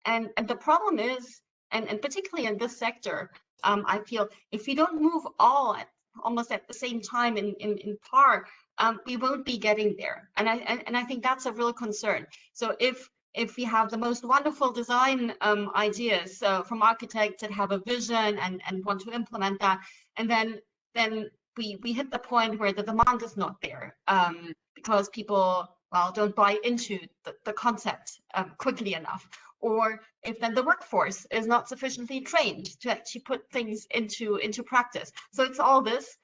and the problem is, and particularly in this sector, I feel if we don't move almost at the same time in par, we won't be getting there. And I think that's a real concern. So if we have the most wonderful design ideas from architects that have a vision and want to implement that, and then we hit the point where the demand is not there, because people don't buy into the concept quickly enough, or if then the workforce is not sufficiently trained to actually put things into practice. So it's all this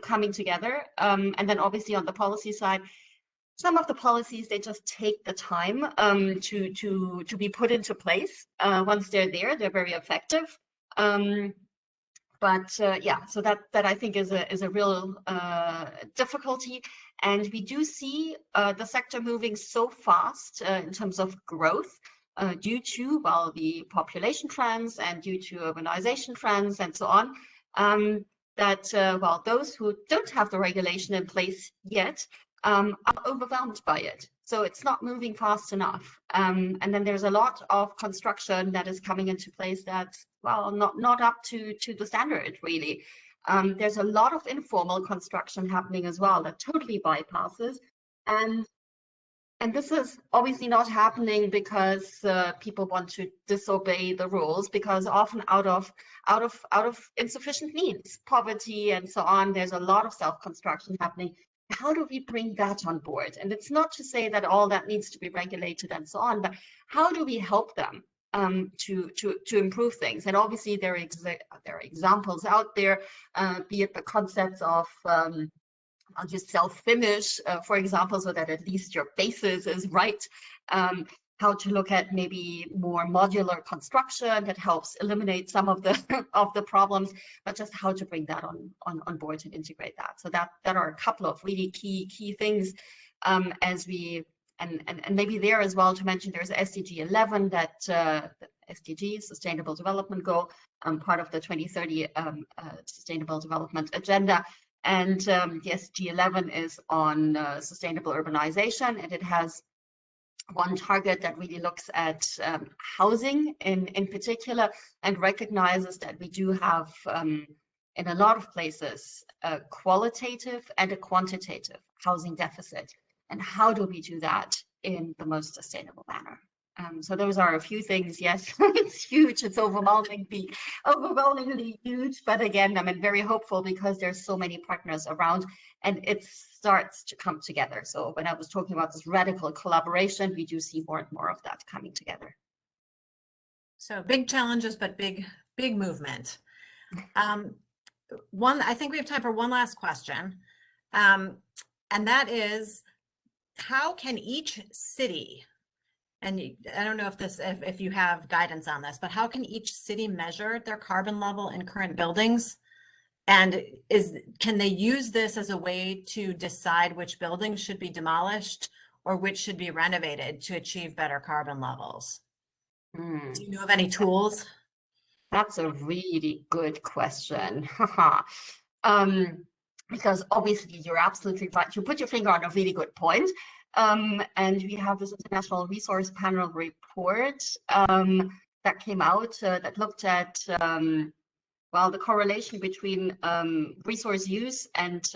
coming together, and then obviously on the policy side, some of the policies, they just take the time to be put into place. Once they're there, they're very effective. But yeah, so that I think is a real difficulty, and we do see the sector moving so fast in terms of growth due to the population trends and due to urbanization trends and so on. That those who don't have the regulation in place yet are overwhelmed by it. So it's not moving fast enough. And then there's a lot of construction that is coming into place that's, not up to the standard, really. There's a lot of informal construction happening as well that totally bypasses. And this is obviously not happening because people want to disobey the rules, because often out of insufficient means, poverty and so on, there's a lot of self-construction happening. How do we bring that on board? And it's not to say that all that needs to be regulated and so on, but how do we help them to improve things? And obviously there are examples out there, be it the concepts of I'll just self-finish, for example, so that at least your basis is right. How to look at maybe more modular construction that helps eliminate some of the problems, but just how to bring that on board and integrate that. So that are a couple of really key things as we and maybe there as well to mention. There's SDG 11 that SDG, Sustainable Development Goal, part of the 2030 Sustainable Development Agenda. And the SDG 11 is on sustainable urbanization, and it has one target that really looks at housing in particular, and recognizes that we do have in a lot of places a qualitative and a quantitative housing deficit. And how do we do that in the most sustainable manner? So those are a few things. Yes, it's huge. It's overwhelmingly huge. But again, I'm very hopeful because there's so many partners around, and it starts to come together. So when I was talking about this radical collaboration, we do see more and more of that coming together. So big challenges, but big movement. I think we have time for one last question, and that is, how can each city, and I don't know if you have guidance on this, but how can each city measure their carbon level in current buildings? And can they use this as a way to decide which buildings should be demolished or which should be renovated to achieve better carbon levels? Do you know of any tools? That's a really good question. Because obviously you're absolutely right. You put your finger on a really good point. And we have this International Resource Panel report that came out that looked at the correlation between resource use and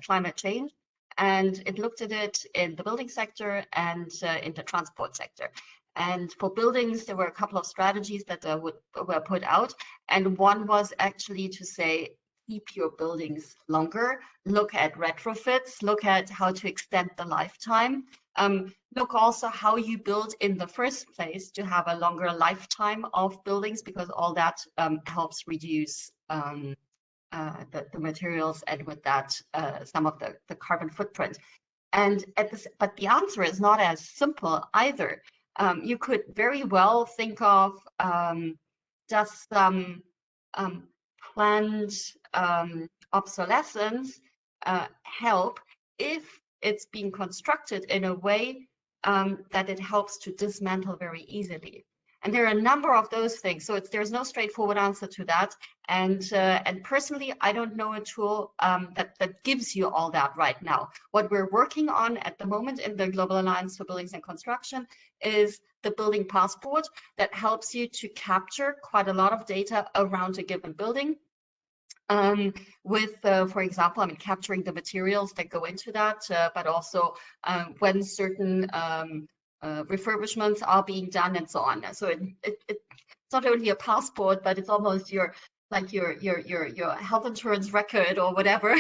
climate change. And it looked at it in the building sector and in the transport sector. And for buildings, there were a couple of strategies that were put out. And one was actually to say, keep your buildings longer, look at retrofits, look at how to extend the lifetime, look also how you build in the first place to have a longer lifetime of buildings, because all that helps reduce the materials, and with that some of the carbon footprint. And but the answer is not as simple either. You could very well think of just some planned obsolescence help if it's being constructed in a way that it helps to dismantle very easily. And there are a number of those things. So there's no straightforward answer to that. And personally, I don't know a tool that gives you all that right now. What we're working on at the moment in the Global Alliance for Buildings and Construction is the building passport that helps you to capture quite a lot of data around a given building. With, for example, capturing the materials that go into that, but also when certain refurbishments are being done and so on. So it's not only a passport, but it's almost your health insurance record or whatever,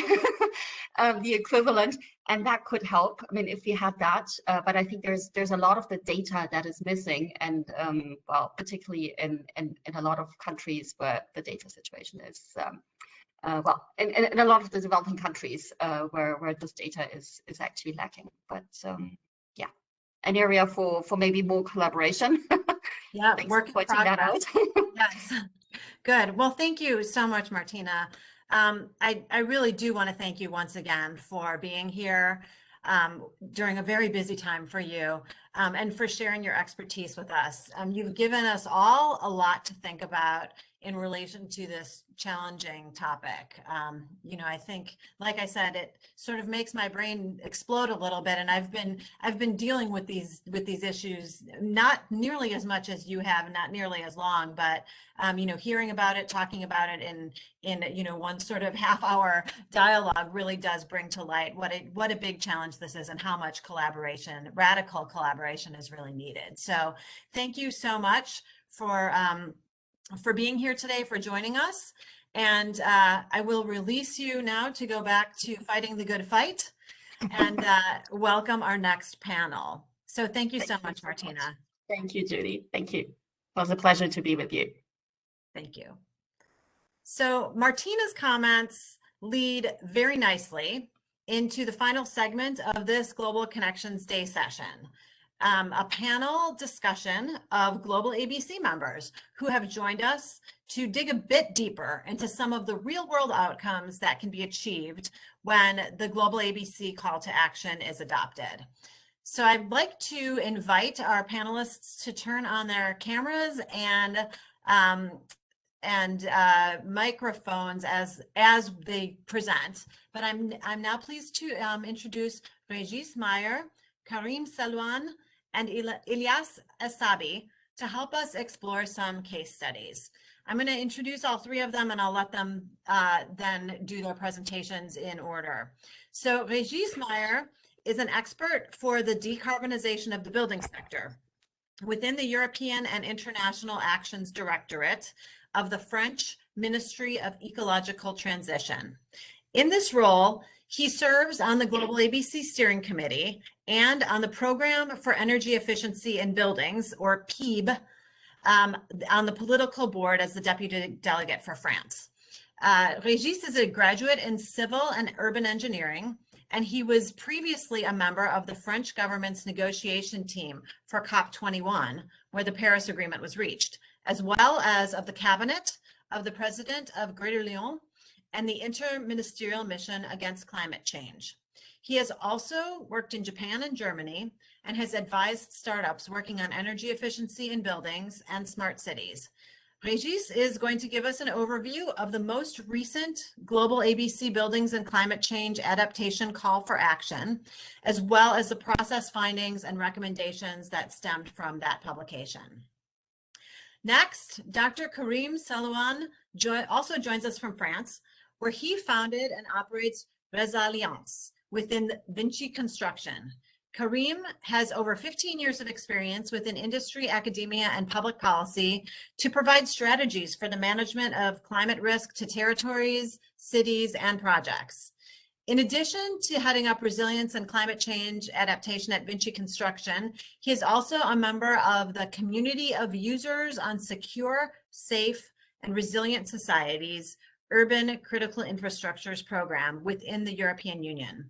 the equivalent, and that could help. If we had that, but I think there's a lot of the data that is missing, and particularly in a lot of countries where the data situation is. In a lot of the developing countries where this data is actually lacking, but yeah, an area for maybe more collaboration. Yeah, work in pointing that out. Yes, good. Well, thank you so much, Martina. I really do want to thank you once again for being here during a very busy time for you, and for sharing your expertise with us. You've given us all a lot to think about in relation to this challenging topic. You know, I think, like I said, it sort of makes my brain explode a little bit, and I've been dealing with these issues not nearly as much as you have, not nearly as long, but you know, hearing about it, talking about it in you know, one sort of half-hour dialogue really does bring to light what a big challenge this is and how much collaboration, radical collaboration, is really needed. So thank you so much for being here today, for joining us. And I will release you now to go back to fighting the good fight and welcome our next panel. So thank you so much, Martina. Thank you, Judy. Thank you. It was a pleasure to be with you. Thank you. So Martina's comments lead very nicely into the final segment of this Global Connections Day session. A panel discussion of GlobalABC members who have joined us to dig a bit deeper into some of the real world outcomes that can be achieved when the GlobalABC call to action is adopted. So I'd like to invite our panelists to turn on their cameras and microphones as they present. But I'm now pleased to introduce Regis, Meyer, Karim, Selouane, and Illyas, Essabi to help us explore some case studies. I'm going to introduce all three of them, and I'll let them then do their presentations in order. So Regis Meyer is an expert for the decarbonization of the building sector within the European and International Actions Directorate of the French Ministry of Ecological Transition. In this role, he serves on the GlobalABC Steering Committee and on the Program for Energy Efficiency in Buildings, or PEEB, on the political board as the deputy delegate for France. Regis is a graduate in civil and urban engineering, and he was previously a member of the French government's negotiation team for COP21, where the Paris Agreement was reached, as well as of the cabinet of the president of Greater Lyon and the Interministerial Mission Against Climate Change. He has also worked in Japan and Germany and has advised startups working on energy efficiency in buildings and smart cities. Regis is going to give us an overview of the most recent GlobalABC Buildings and Climate Change Adaptation Call for Action, as well as the process findings and recommendations that stemmed from that publication. Next, Dr. Karim Selouane also joins us from France, where he founded and operates Resallience within Vinci Construction. Karim has over 15 years of experience within industry, academia, and public policy to provide strategies for the management of climate risk to territories, cities, and projects. In addition to heading up resilience and climate change adaptation at Vinci Construction, he is also a member of the Community of Users on Secure, Safe, and Resilient Societies Urban Critical Infrastructures program within the European Union.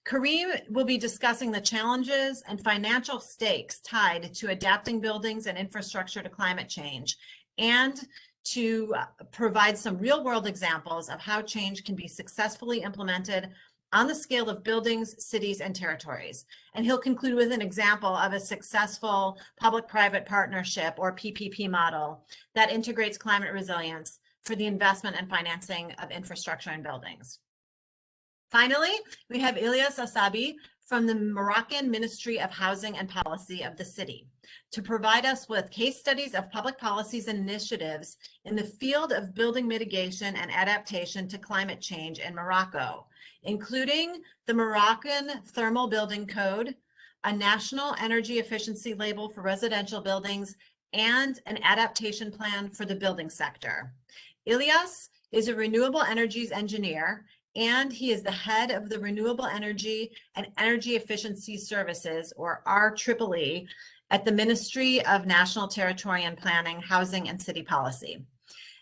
Karim will be discussing the challenges and financial stakes tied to adapting buildings and infrastructure to climate change, and to provide some real-world examples of how change can be successfully implemented on the scale of buildings, cities, and territories. And he'll conclude with an example of a successful public-private partnership, or PPP model, that integrates climate resilience for the investment and financing of infrastructure and buildings. Finally, we have Illyas Essabi from the Moroccan Ministry of Housing and Policy of the city to provide us with case studies of public policies and initiatives in the field of building mitigation and adaptation to climate change in Morocco, including the Moroccan Thermal Building Code, a national energy efficiency label for residential buildings, and an adaptation plan for the building sector. Illyas is a renewable energies engineer, and he is the head of the Renewable Energy and Energy Efficiency Services, or RAAE, at the Ministry of National Territory and Planning, Housing, and City Policy.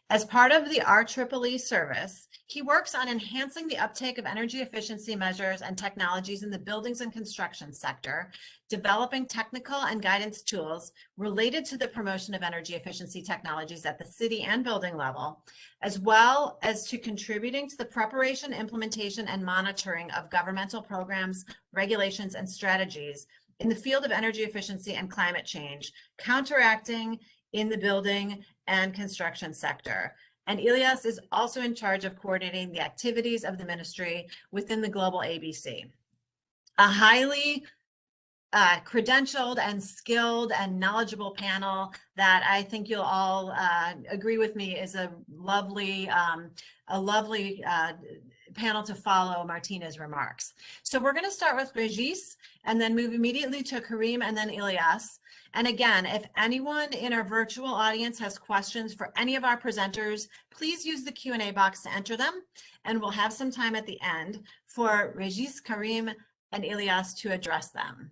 As part of the RAAE service, he works on enhancing the uptake of energy efficiency measures and technologies in the buildings and construction sector, developing technical and guidance tools related to the promotion of energy efficiency technologies at the city and building level, as well as to contributing to the preparation, implementation, and monitoring of governmental programs, regulations, and strategies in the field of energy efficiency and climate change, counteracting in the building and construction sector. And Illyas is also in charge of coordinating the activities of the ministry within the GlobalABC. A highly credentialed and skilled and knowledgeable panel that I think you'll all agree with me is a lovely panel to follow Martina's remarks. So we're going to start with Regis and then move immediately to Karim and then Illyas. And again, if anyone in our virtual audience has questions for any of our presenters, please use the Q&A box to enter them. And we'll have some time at the end for Regis, Karim, and Illyas to address them.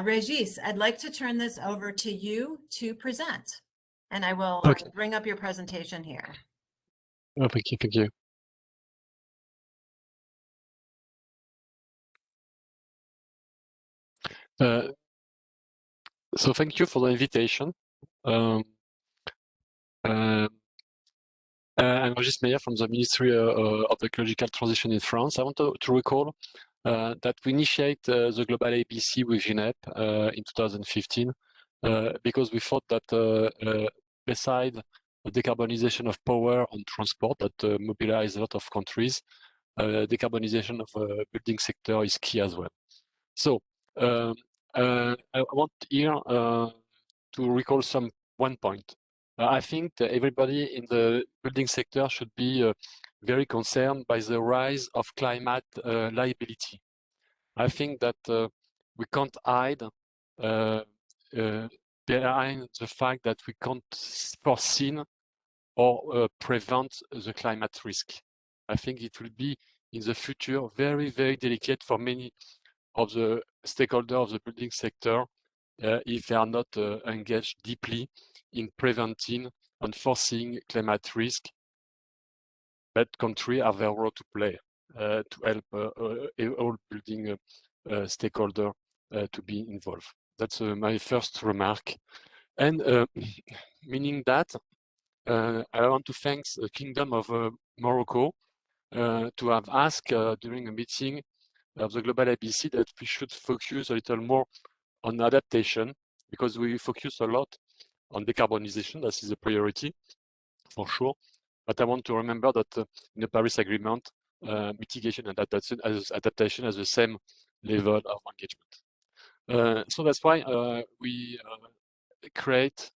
Regis, I'd like to turn this over to you to present. And I will bring up your presentation here. Oh, thank you. Thank you. So thank you for the invitation. I'm Regis Meyer from the Ministry of Ecological Transition in France. I want to recall that we initiate the GlobalABC with UNEP in 2015 because we thought that beside the decarbonization of power and transport that mobilize a lot of countries, decarbonization of the building sector is key as well. So I want here to recall one point. I think that everybody in the building sector should be very concerned by the rise of climate liability. I think that we can't hide behind the fact that we can't foresee or prevent the climate risk. I think it will be in the future very, very delicate for many of the stakeholders of the building sector if they are not engaged deeply in preventing and foreseeing climate risk. But countries have their role to play to help all building stakeholders to be involved. That's my first remark. And meaning that I want to thank the Kingdom of Morocco to have asked during a meeting of the GlobalABC that we should focus a little more on adaptation, because we focus a lot on decarbonization. That is a priority for sure. But I want to remember that in the Paris Agreement, mitigation and adaptation has the same level of engagement. So that's why we create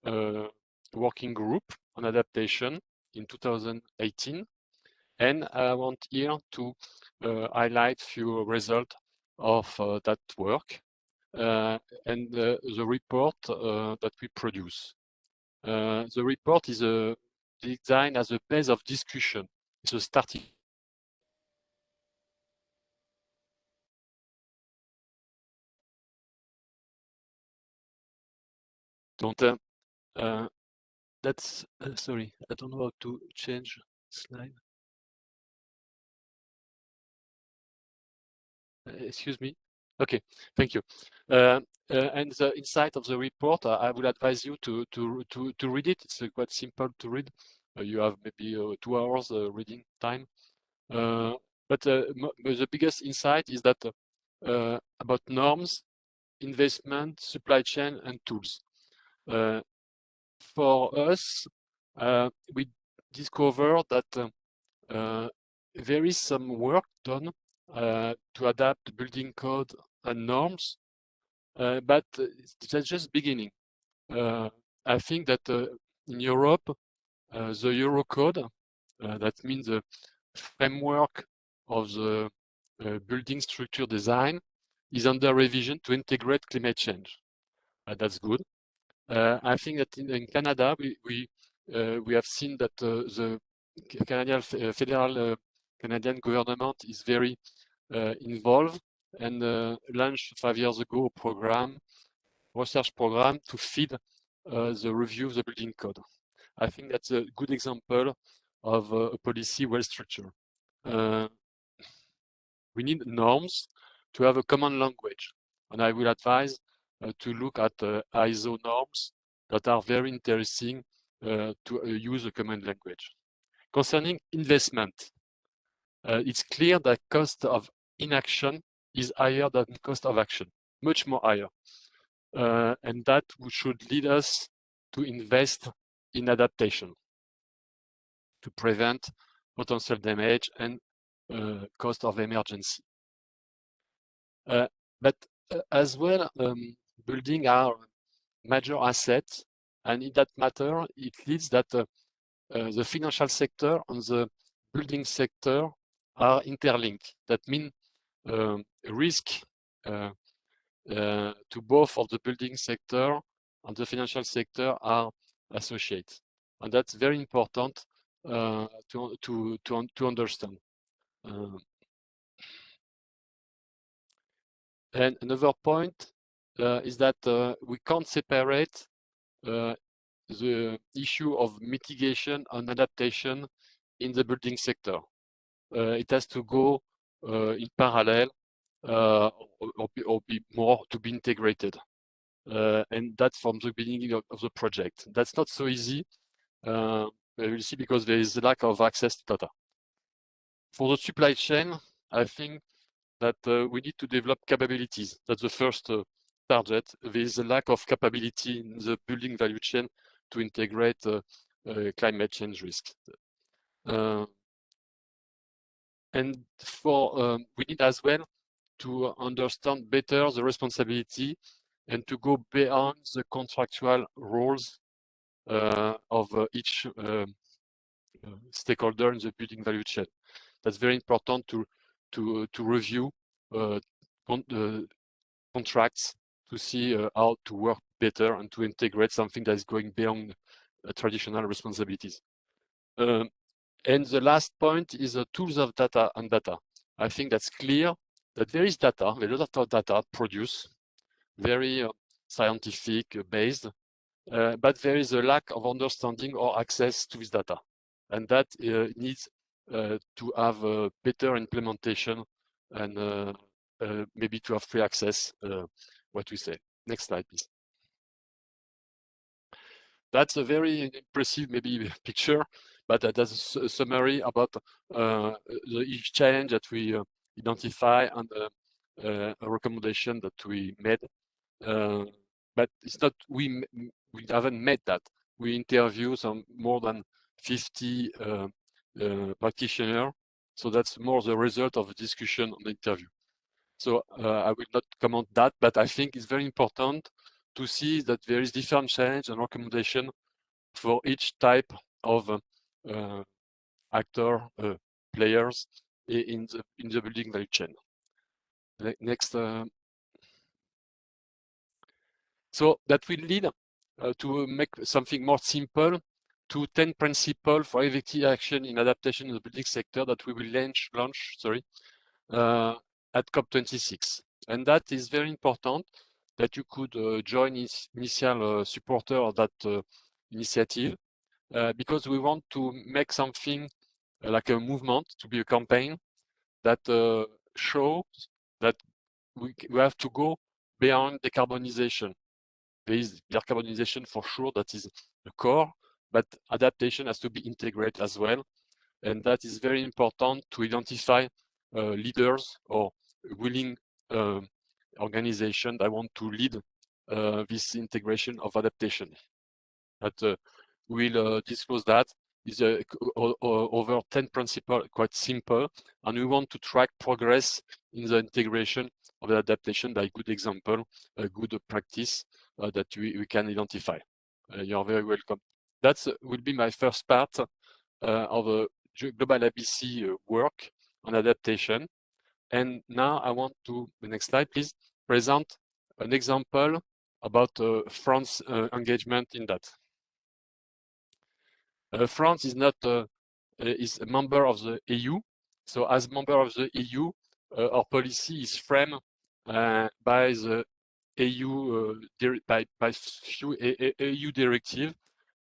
a working group on adaptation in 2018. And I want here to highlight few results of that work and the report that we produce. The report is designed as a base of discussion. It's a starting. That's sorry, I don't know how to change slide. Excuse me. Okay, thank you. And the insight of the report, I would advise you to read it. It's quite simple to read. You have maybe 2 hours reading time. But the biggest insight is that about norms, investment, supply chain, and tools. For us, we discovered that there is some work done to adapt the building code and norms, but that's just beginning. I think that in Europe, the Euro code, that means the framework of the building structure design, is under revision to integrate climate change. That's good. I think that in Canada, we have seen that the Canadian federal Canadian government is very involved and launched 5 years ago a program, research program to feed the review of the building code. I think that's a good example of a policy well structured. We need norms to have a common language, and I will advise to look at ISO norms that are very interesting to use a common language. Concerning investment, it's clear that cost of inaction is higher than cost of action, much more higher. And that should lead us to invest in adaptation to prevent potential damage and cost of emergency. But as well, building are major assets, and in that matter, it leads that the financial sector and the building sector are interlinked. That means risk to both of the building sector and the financial sector are associated, and that's very important to understand. And another point is that we can't separate the issue of mitigation and adaptation in the building sector. It has to go in parallel or be more to be integrated. And that's from the beginning of the project. That's not so easy, you see, because there is a lack of access to data. For the supply chain, I think that we need to develop capabilities. That's the first target. There is a lack of capability in the building value chain to integrate climate change risk. And for we need as well to understand better the responsibility and to go beyond the contractual roles of each stakeholder in the building value chain. That's very important to review contracts to see how to work better and to integrate something that is going beyond traditional responsibilities. And the last point is the tools of data and data. I think that's clear that there is data, a lot of data produced, very scientific based, but there is a lack of understanding or access to this data. And that needs to have a better implementation and maybe to have free access, what we say. Next slide, please. That's a very impressive maybe picture, but that's a summary about each challenge that we identify and a recommendation that we made. But it's not, we haven't made that. We interview some more than 50 practitioners. So that's more the result of a discussion on the interview. So I will not comment that, but I think it's very important to see that there is different challenge and recommendation for each type of actor, players in the building value chain. Next. So that will lead to make something more simple to 10 principles for effective action in adaptation in the building sector that we will launch at COP26. And that is very important that you could join initial supporter of that initiative because we want to make something like a movement, to be a campaign that shows that we have to go beyond decarbonization. There is decarbonization for sure, that is the core, but adaptation has to be integrated as well. And that is very important to identify leaders or willing organizations that want to lead this integration of adaptation. But we'll disclose that. Is over 10 principles, quite simple, and we want to track progress in the integration of the adaptation by good example, a good practice that we can identify. You're very welcome. That will be my first part of the GlobalABC work on adaptation. And now I want to, the next slide please, present an example about France engagement in that. France is not is a member of the EU. So as member of the EU, our policy is framed by the EU by few EU directive,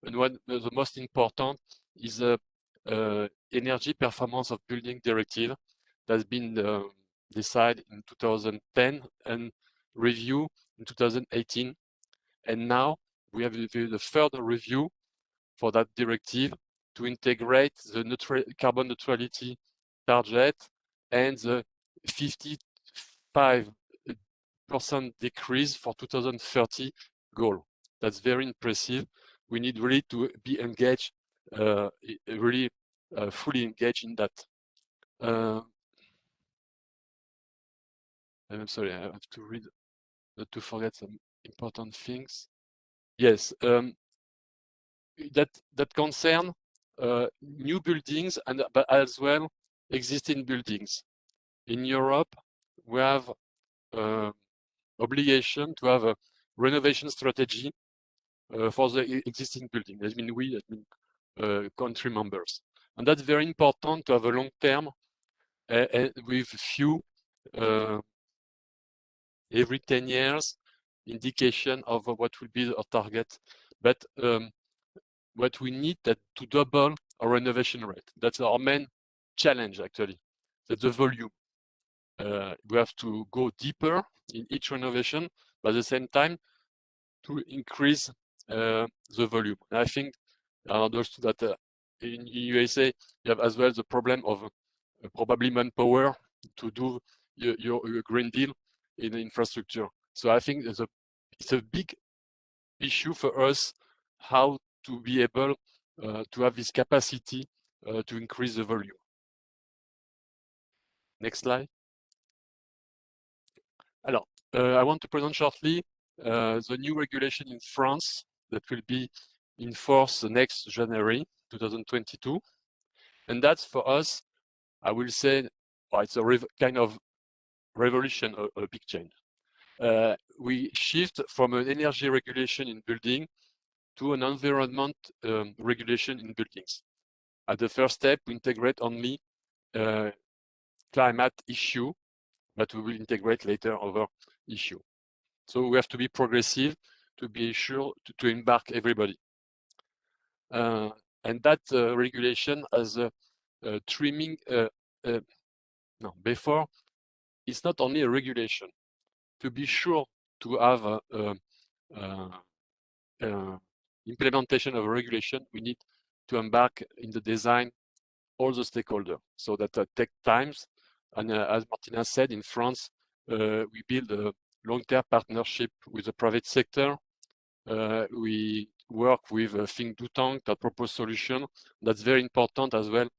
and one the most important is the energy performance of building directive that's been decided in 2010 and review in 2018, and now we have the further review for that directive to integrate the carbon neutrality target and the 55% decrease for 2030 goal. That's very impressive. we need really to be engaged, really fully engaged in that. I'm sorry, I have to read, not to forget some important things. Yes, that concern new buildings and but as well existing buildings. In Europe, we have obligation to have a renovation strategy for the existing building. That means country members, and that's very important to have a long term with few every 10 years indication of what will be our target. But what we need that to double our renovation rate. That's our main challenge actually. That's the volume. We have to go deeper in each renovation, but at the same time to increase the volume. And I think I understood that in USA you have as well the problem of probably manpower to do your Green Deal in the infrastructure. So I think it's a big issue for us how to be able to have this capacity to increase the volume. Next slide. Alors, I want to present shortly the new regulation in France that will be in force next January 2022. And that's for us, I will say, it's a kind of revolution, a big change. We shift from an energy regulation in building to an environment regulation in buildings. At the first step, we integrate only climate issue, but we will integrate later other issue. So we have to be progressive to be sure to embark everybody. And that regulation as a trimming, no, before, it's not only a regulation. To be sure to have implementation of a regulation, we need to embark in the design all the stakeholders. So that take times. And as Martina said, in France, we build a long-term partnership with the private sector. We work with a think tank that propose solution. That's very important as well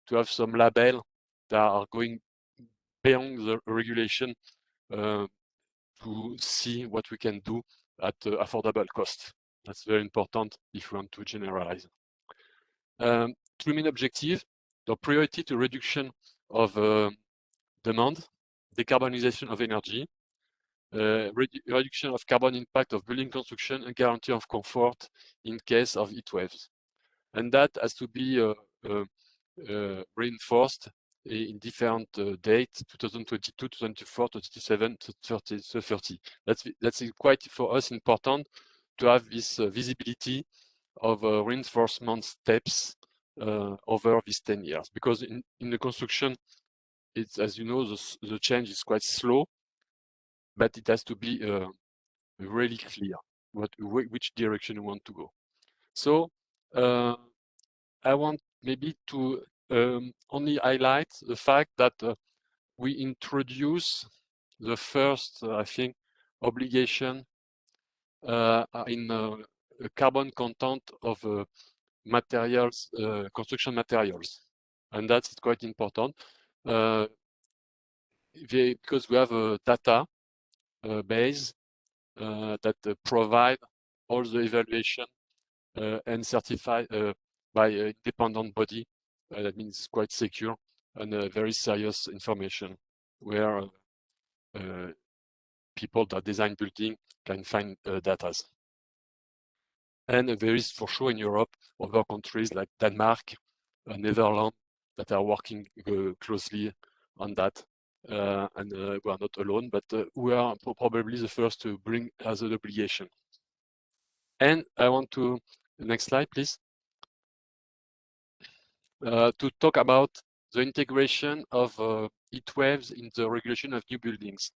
to have some label that are going beyond the regulation to see what we can do at affordable cost. That's very important if we want to generalize. Three main objectives: the priority to reduction of demand, decarbonization of energy, reduction of carbon impact of building construction, and guarantee of comfort in case of heat waves. And that has to be reinforced in different dates: 2022, 2024, 2027, 2030. That's quite for us important to have this visibility of reinforcement steps over these 10 years, because in the construction, it's, as you know, the change is quite slow, but it has to be really clear which direction we want to go. So I want maybe to only highlight the fact that we introduce the first, I think, obligation in carbon content of materials, construction materials, and that's quite important because we have a data base that provide all the evaluation and certified by an independent body. That means quite secure and very serious information where people that design building can find data. And there is for sure in Europe other countries like Denmark, Netherlands that are working closely on that. And we are not alone, but we are probably the first to bring as an obligation. And I want to, next slide, please, to talk about the integration of heat waves in the regulation of new buildings.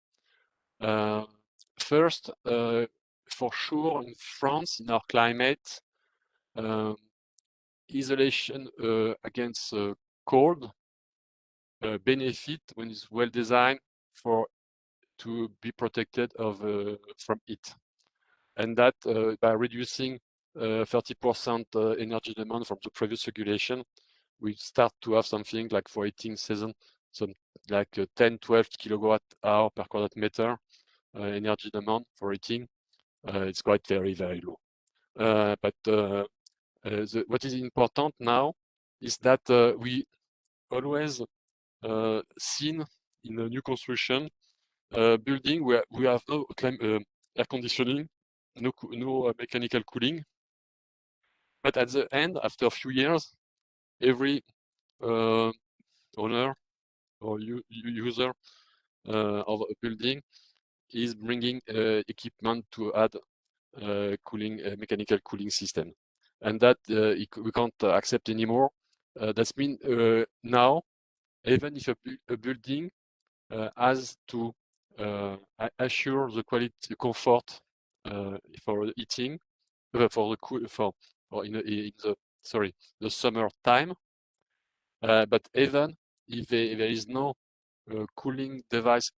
First, for sure, in France, in our climate, isolation against cold benefit when it's well designed to be protected from heat, and that by reducing 30% energy demand from the previous regulation, we start to have something like for heating season, some like 10, 12 kilowatt hour per quadrat meter energy demand for heating. It's quite very, very low. What is important now is that we always seen in a new construction building where we have no air conditioning, no mechanical cooling. But at the end, after a few years, every owner or user of a building is bringing equipment to add mechanical cooling system, and that we can't accept anymore. That's mean now, even if a building has to assure the quality, comfort for the heating, the summer time, but even if there is no cooling device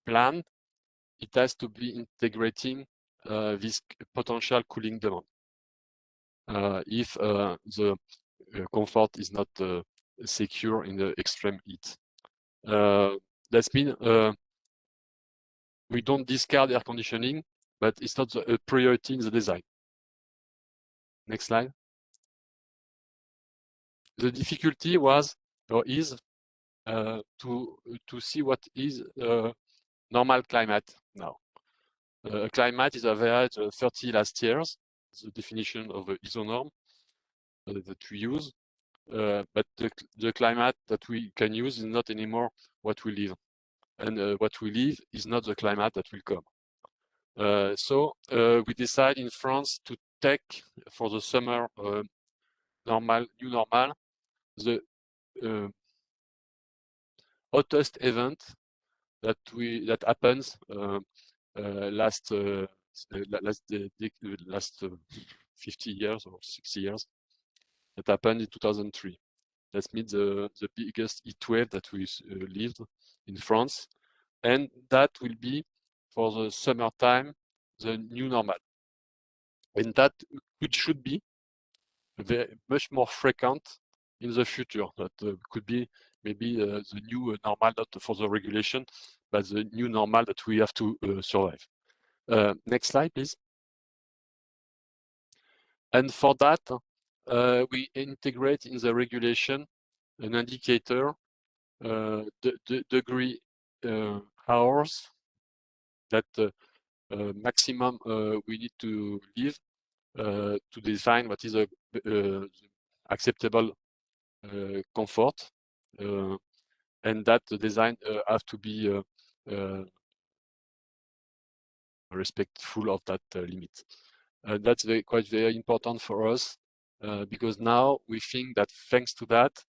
plan, it has to be integrating this potential cooling demand if the comfort is not secure in the extreme heat. That's mean we don't discard air conditioning, but it's not a priority in the design. Next slide. The difficulty was or is to see what is normal climate now. Climate is average 30 last years, the definition of the ISO norm that we use. But the climate that we can use is not anymore what we live. And what we live is not the climate that will come. So we decide in France to take for the summer new normal, the hottest event that happens last 50 years or 60 years. That happened in 2003. That means the biggest heat wave that we lived in France, and that will be for the summertime the new normal, and that it should be much more frequent in the future. That could be maybe the new normal, not for the regulation, but the new normal that we have to survive. Next slide, please. And for that, we integrate in the regulation an indicator, the degree hours that maximum we need to live to define what is a acceptable comfort, and that the design have to be respectful of that limit. That's quite very important for us because now we think that thanks to that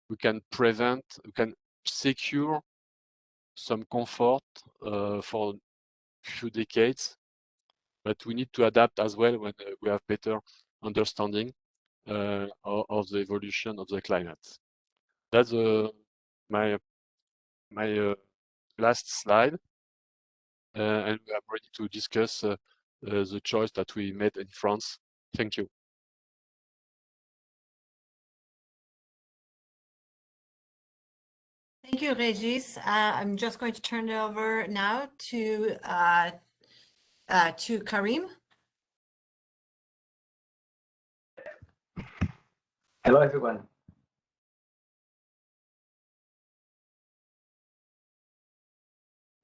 we can secure some comfort for a few decades, but we need to adapt as well when we have better understanding of the evolution of the climate. That's my last slide, and I'm ready to discuss the choice that we made in France. Thank you. Thank you, Regis. I'm just going to turn it over now to Karim. Hello, everyone.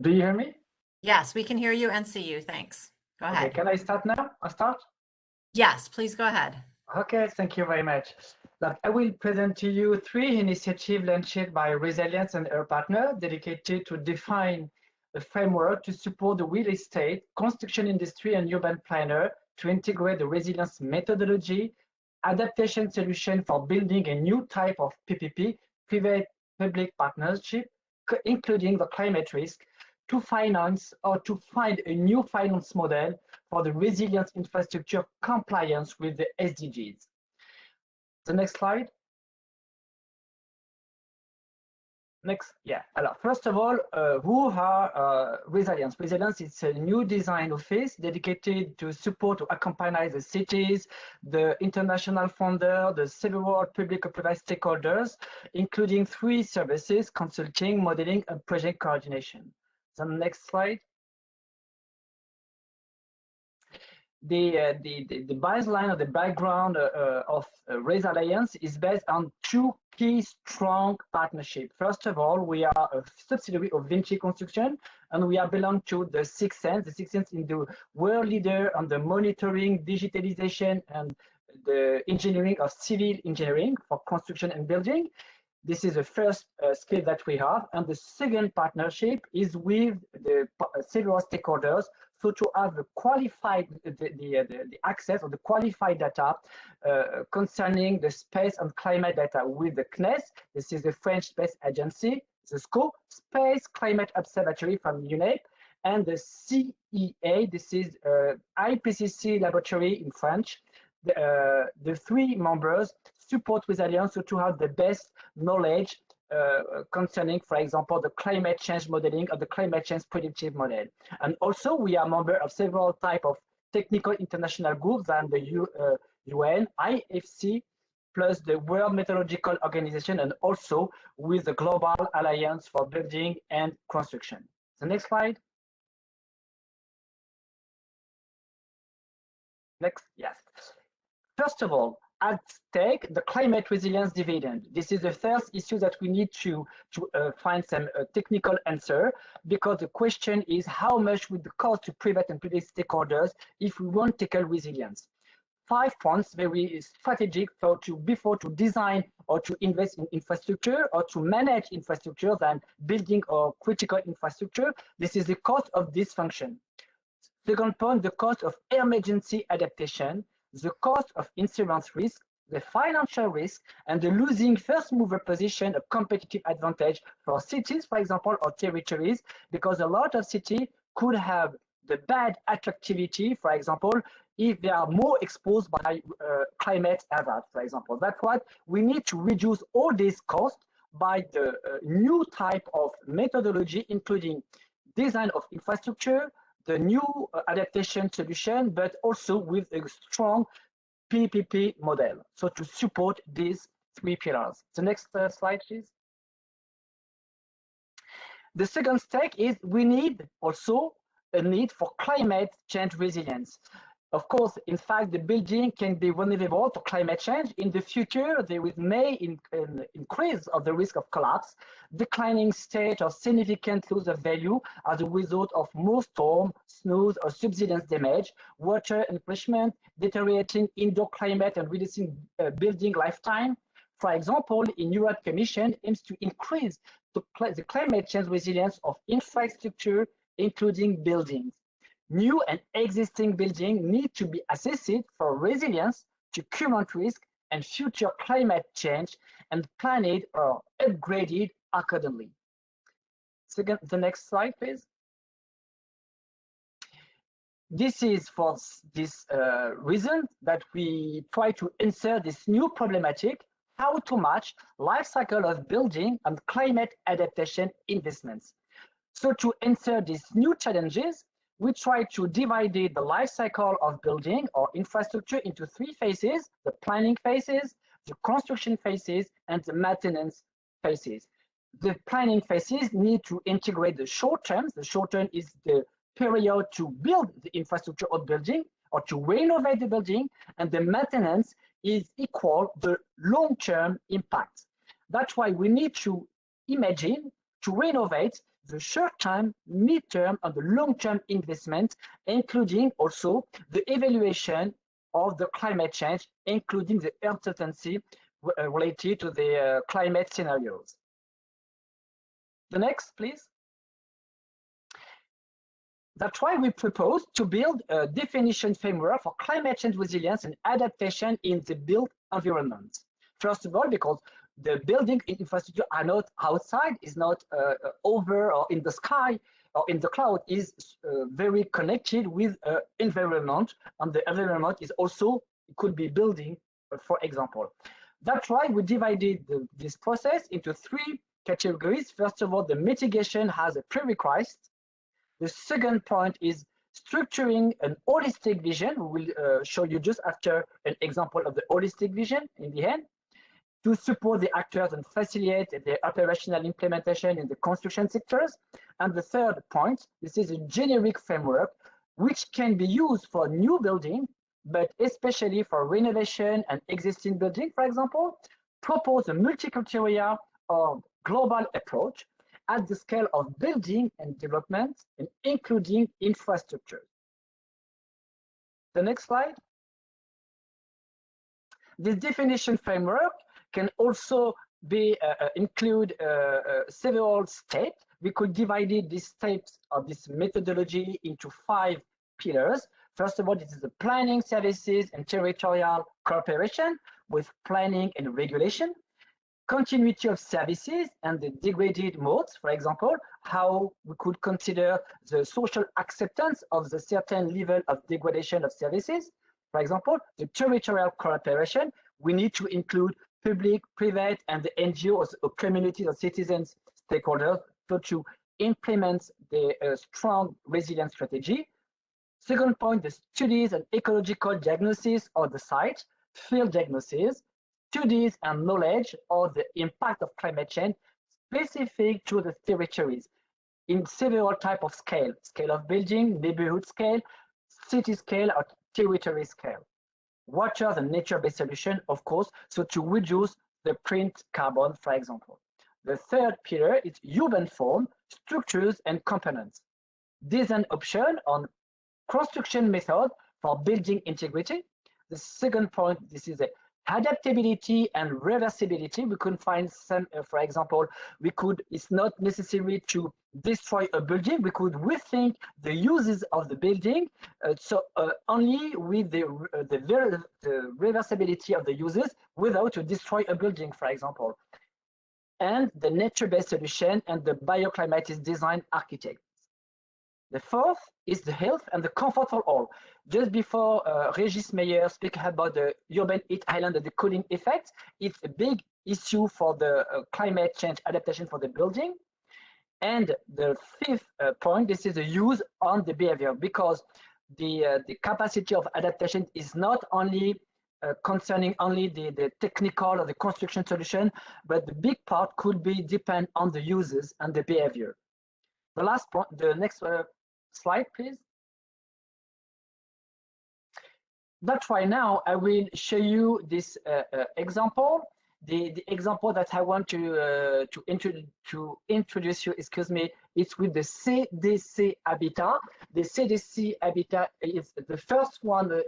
Do you hear me? Yes, we can hear you and see you. Thanks. Go ahead. Okay, can I start now? I'll start? Yes, please go ahead. Okay, thank you very much. I will present to you 3 initiatives launched by Resallience and her partner dedicated to define a framework to support the real estate, construction industry, and urban planner to integrate the resilience methodology, adaptation solution for building a new type of PPP, private-public partnership, including the climate risk, to finance or to find a new finance model for the resilience infrastructure compliance with the SDGs. The next slide. Next, yeah. First of all, who are Resallience? Resallience is a new design office dedicated to support to accompany the cities, the international funder, the several public and private stakeholders, including 3 services: consulting, modeling, and project coordination. The next slide. The baseline or the background of Resallience is based on 2 key strong partnerships. First of all, we are a subsidiary of Vinci Construction, and we are belong to the Sixth Sense. The Sixth Sense is the world leader on the monitoring, digitalization, and the engineering of civil engineering for construction and building. This is the first skill that we have. And the second partnership is with the several stakeholders, so to have the qualified, the access or the qualified data concerning the space and climate data with the CNES. This is the French Space Agency, the SCO, Space Climate Observatory from UNEP, and the CEA. This is IPCC laboratory in French. The 3 members support Resallience so to have the best knowledge concerning, for example, the climate change modeling or the climate change predictive model. And also, we are member of several type of technical international groups and the UN, IFC, plus the World Meteorological Organization, and also with the Global Alliance for Building and Construction. The next slide. Next, yes. First of all, at stake, the climate resilience dividend. This is the first issue that we need to find some technical answer, because the question is how much would the cost to private and public stakeholders if we want to tackle resilience. 5 points very strategic before to design or to invest in infrastructure or to manage infrastructure than building or critical infrastructure. This is the cost of dysfunction. Second point, the cost of emergency adaptation, the cost of insurance risk, the financial risk, and the losing first mover position, a competitive advantage for cities, for example, or territories, because a lot of cities could have the bad attractivity, for example, if they are more exposed by climate hazard, for example. That's why we need to reduce all these costs by the new type of methodology, including design of infrastructure, the new adaptation solution, but also with a strong PPP model. So to support these 3 pillars. The next slide, please. The second stake is we need also a need for climate change resilience. Of course, in fact, the building can be vulnerable to climate change. In the future, there may increase of the risk of collapse, declining state or significant loss of value as a result of more storm, snows, or subsidence damage, water encroachment, deteriorating indoor climate, and reducing building lifetime. For example, in Europe Commission aims to increase the climate change resilience of infrastructure, including buildings. New and existing buildings need to be assessed for resilience to current risk and future climate change and planned or upgraded accordingly. Second, the next slide, please. This is for this reason that we try to answer this new problematic, how to match life cycle of building and climate adaptation investments. So to answer these new challenges, we try to divide the life cycle of building or infrastructure into 3 phases: the planning phases, the construction phases, and the maintenance phases. The planning phases need to integrate the short term. The short term is the period to build the infrastructure of building or to renovate the building, and the maintenance is equal the long-term impact. That's why we need to imagine to renovate the short-term, mid-term, and the long-term investment, including also the evaluation of the climate change, including the uncertainty related to the climate scenarios. The next, please. That's why we propose to build a definition framework for climate change resilience and adaptation in the built environment. First of all, because the building infrastructure are not outside, is not over or in the sky or in the cloud, is very connected with environment, and the environment is also, it could be building, for example. That's why we divided this process into 3 categories. First of all, the mitigation has a prerequisite. The second point is structuring an holistic vision. We will show you just after an example of the holistic vision in the end, to support the actors and facilitate the operational implementation in the construction sectors. And the third point, this is a generic framework which can be used for new building, but especially for renovation and existing building, for example, propose a multi-criteria or global approach at the scale of building and development, and including infrastructure. The next slide. This definition framework can also be include several steps. We could divide these steps of this methodology into 5 pillars. First of all, this is the planning, services, and territorial cooperation with planning and regulation. Continuity of services and the degraded modes, for example, how we could consider the social acceptance of the certain level of degradation of services. For example, the territorial cooperation, we need to include public, private, and the NGOs or communities of citizens, stakeholders, to implement the strong resilience strategy. Second point, the studies and ecological diagnosis of the site, field diagnosis, studies and knowledge of the impact of climate change specific to the territories in several types of scale of building, neighborhood scale, city scale, or territory scale. Water and nature-based solution, of course, so to reduce the print carbon, for example. The third pillar is urban form, structures, and components. Design option on construction method for building integrity. The second point, this is the adaptability and reversibility. We could find some, for example, it's not necessary to destroy a building. We could rethink the uses of the building. Only with the reversibility of the uses without to destroy a building, for example. And the nature-based solution and the bioclimatic design architect. The fourth is the health and the comfort for all. Just before Regis Meyer speak about the urban heat island and the cooling effect, it's a big issue for the climate change adaptation for the building. And the fifth point, this is the use on the behavior, because the capacity of adaptation is not only concerning only the technical or the construction solution, but the big part could be depend on the users and the behavior. The last point, the next slide, please. That's why now I will show you this example. The example that I want to introduce you, excuse me, it's with the CDC Habitat. The CDC Habitat is the first one,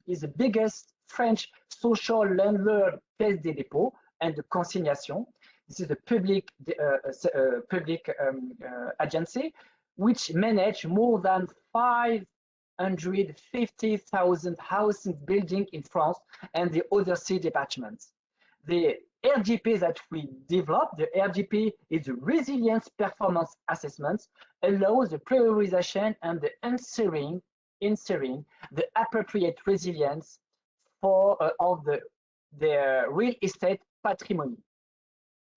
is the biggest French social landlord caisse des dépôts and the consignation. This is a public agency which manage more than 550,000 housing buildings in France and the other 6 departments. The RGP that we developed, the RGP is the resilience performance assessments, allows the prioritization and the inserting the appropriate resilience for all the real estate patrimony.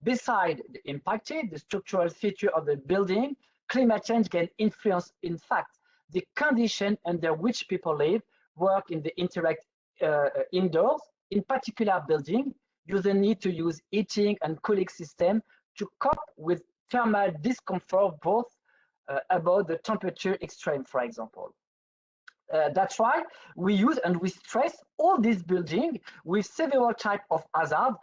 Beside the impacted, the structural feature of the building, climate change can influence, in fact, the condition under which people live, work, in the interact indoors. In particular building, users need to use heating and cooling system to cope with thermal discomfort, both about the temperature extreme, for example. That's why we use and we stress all these buildings with several types of hazard.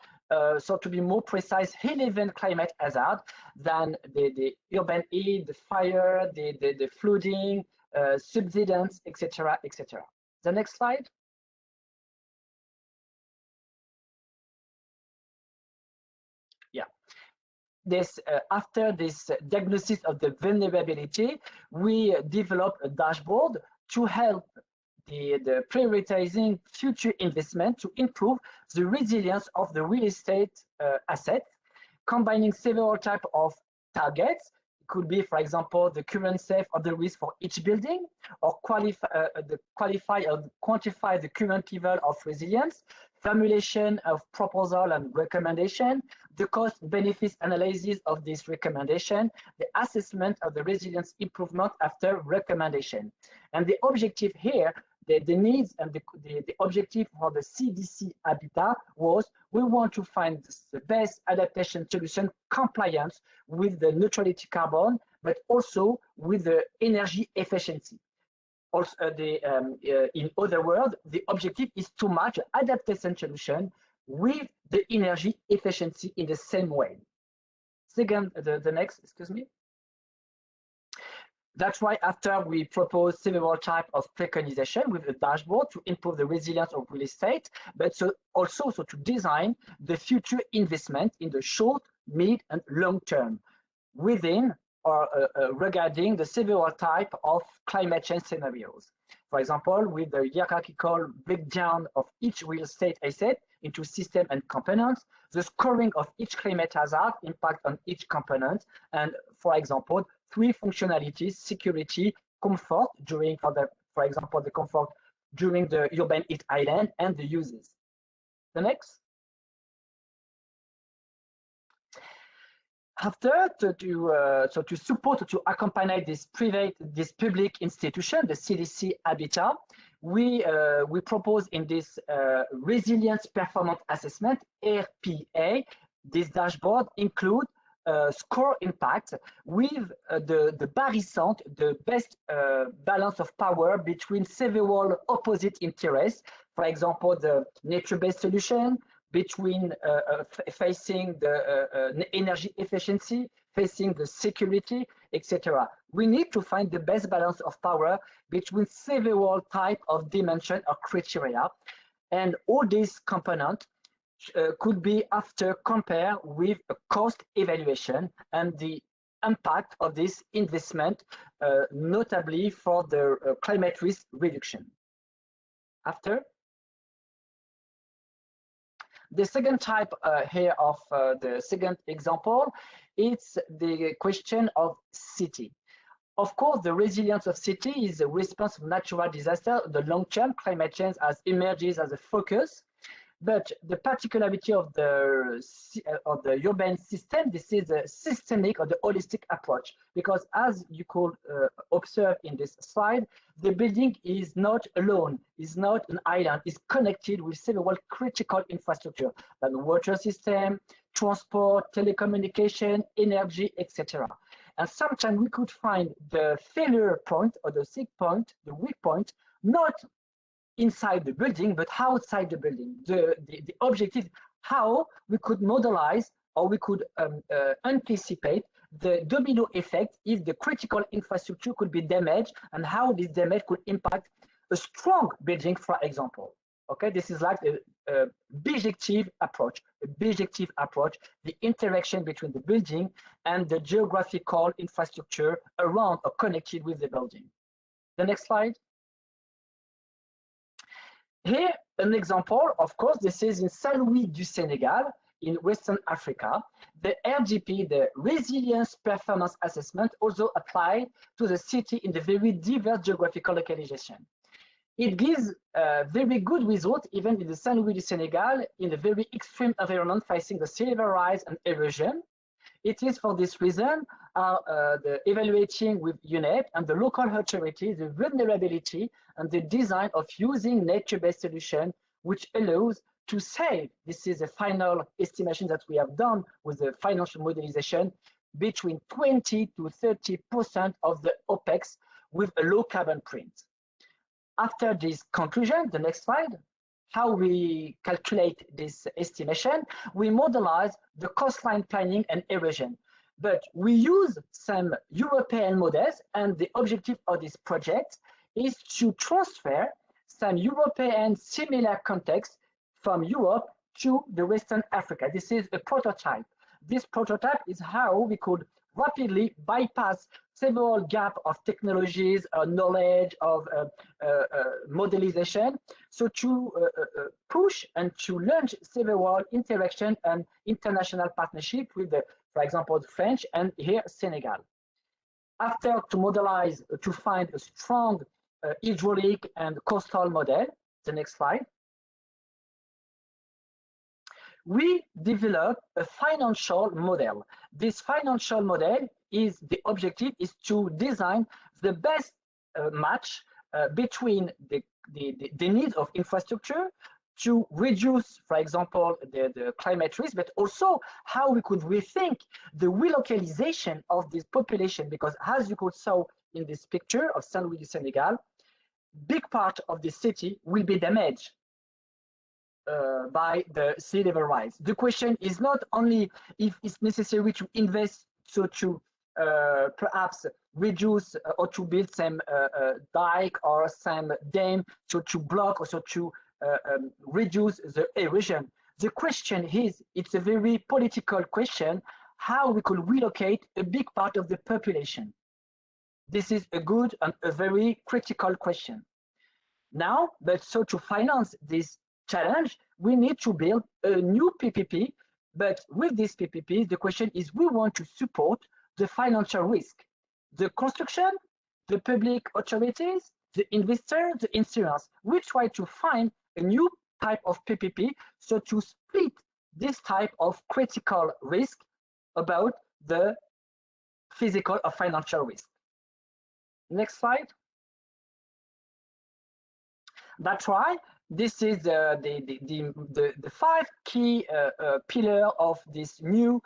So to be more precise, high-level climate hazard than the urban heat, the fire, the flooding, subsidence, etc., etc. The next slide. Yeah. This after this diagnosis of the vulnerability, we develop a dashboard to help the prioritizing future investment to improve the resilience of the real estate asset, combining several types of targets. It could be, for example, the current safe of the risk for each building, or quantify the current level of resilience, formulation of proposal and recommendation, the cost-benefit analysis of this recommendation, the assessment of the resilience improvement after recommendation. And the objective here, the needs and the objective for the CDC Habitat was we want to find the best adaptation solution compliant with the neutrality carbon, but also with the energy efficiency. Also, in other words, the objective is to match adaptation solution with the energy efficiency in the same way. Second, the next, excuse me. That's why after we propose several types of preconization with a dashboard to improve the resilience of real estate, but also to design the future investment in the short, mid, and long term within or regarding the several types of climate change scenarios. For example, with the hierarchical breakdown of each real estate asset into system and components, the scoring of each climate hazard impact on each component, and for example, 3 functionalities: security, comfort during, for example, the comfort during the urban heat island, and the uses. The next. After to support, to accompany this public institution, the CDC Habitat, we propose in this resilience performance assessment RPA. This dashboard include score impact with the barycent, the best balance of power between several opposite interests. For example, the nature-based solution, between facing the energy efficiency, facing the security, etc. We need to find the best balance of power between several types of dimension or criteria, and all these components could be after compare with a cost evaluation and the impact of this investment, notably for the climate risk reduction. After. The second type here of the second example, it's the question of city. Of course, the resilience of city is a response to natural disaster. The long-term climate change has emerges as a focus, but the particularity of the urban system, this is a systemic or the holistic approach, because as you could observe in this slide, the building is not alone, is not an island, is connected with several critical infrastructure, like the water system, transport, telecommunication, energy, etc. And sometimes we could find the failure point or the sick point, the weak point, not inside the building, but outside the building. The objective, how we could modelize or we could anticipate the domino effect if the critical infrastructure could be damaged, and how this damage could impact a strong building, for example. Okay, this is like a bijective approach, the interaction between the building and the geographical infrastructure around or connected with the building. The next slide. Here, an example, of course, this is in Selouane du Senegal, in Western Africa. The RGP, the Resilience Performance Assessment, also applied to the city in the very diverse geographical localization. It gives very good results, even in the Selouane du Senegal, in a very extreme environment facing the sea level rise and erosion. It is for this reason the evaluating with UNEP and the local authority the vulnerability and the design of using nature-based solution, which allows to save, this is a final estimation that we have done with the financial modelization, between 20 to 30% of the OPEX with a low carbon print. After this conclusion, the next slide, how we calculate this estimation, we modelize the coastline planning and erosion. But we use some European models, and the objective of this project is to transfer some European similar context from Europe to the Western Africa. This is a prototype. This prototype is how we could rapidly bypass several gaps of technologies, knowledge, of modelization, so to push and to launch several interaction and international partnership with, for example, the French and here Senegal. After to modelize, to find a strong hydraulic and coastal model, the next slide, we developed a financial model. This financial model is the objective is to design the best match between the needs of infrastructure to reduce, for example, the climate risk, but also how we could rethink the relocalization of this population, because as you could saw in this picture of Saint-Louis du Senegal, big part of the city will be damaged by the sea level rise. The question is not only if it's necessary to invest so to perhaps reduce or to build some dike or some dam so to block or so to reduce the erosion. The question is, it's a very political question, how we could relocate a big part of the population. This is a good and a very critical question. Now, but so to finance this challenge, we need to build a new PPP, but with this PPP, the question is we want to support the financial risk, the construction, the public authorities, the investor, the insurance. We try to find a new type of PPP so to split this type of critical risk about the physical or financial risk. Next slide. That's why this is the 5 key pillars of this new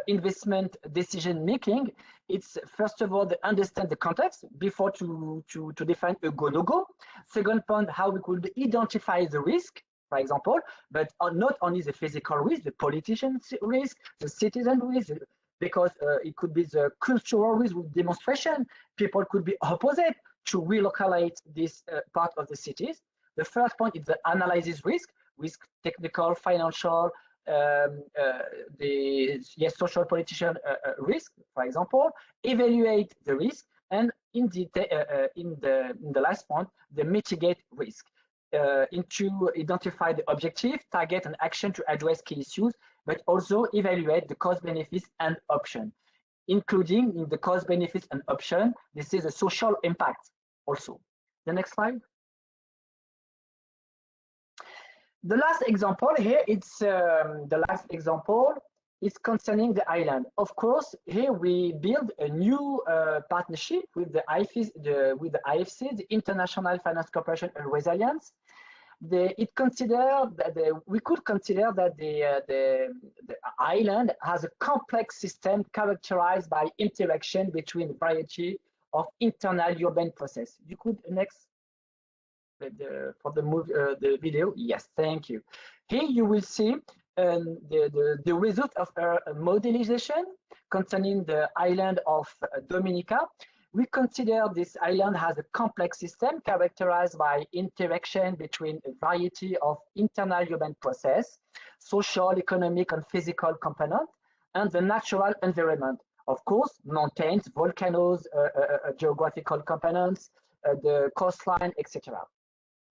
investment decision making. It's first of all to understand the context before to define a go no go. Second point, how we could identify the risk, for example, but not only the physical risk, the politician's risk, the citizen risk, because it could be the cultural risk with demonstration. People could be opposite to relocate this part of the cities. The first point is the analysis risk technical, financial, social, politician risk, for example, evaluate the risk, and in the last point, the mitigate risk. To identify the objective, target, and action to address key issues, but also evaluate the cost, benefits, and option. Including in the cost, benefits, and option, this is a social impact also. The next slide. The last example here, it's the last example is concerning the island. Of course, here we build a new partnership with the IFC, the International Finance Corporation and Resilience. We could consider that the island has a complex system characterized by interaction between a variety of internal urban processes. You could next. For the video, yes, thank you. Here you will see the result of our modelization concerning the island of Dominica. We consider this island has a complex system characterized by interaction between a variety of internal urban process, social, economic, and physical component, and the natural environment. Of course, mountains, volcanoes, geographical components, the coastline, etc.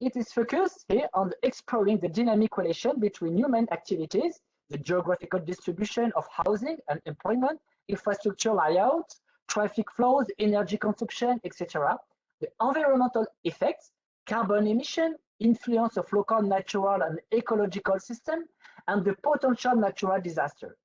It is focused here on exploring the dynamic relation between human activities, the geographical distribution of housing and employment, infrastructure layout, traffic flows, energy consumption, etc., the environmental effects, carbon emission, influence of local natural and ecological system, and the potential natural disaster.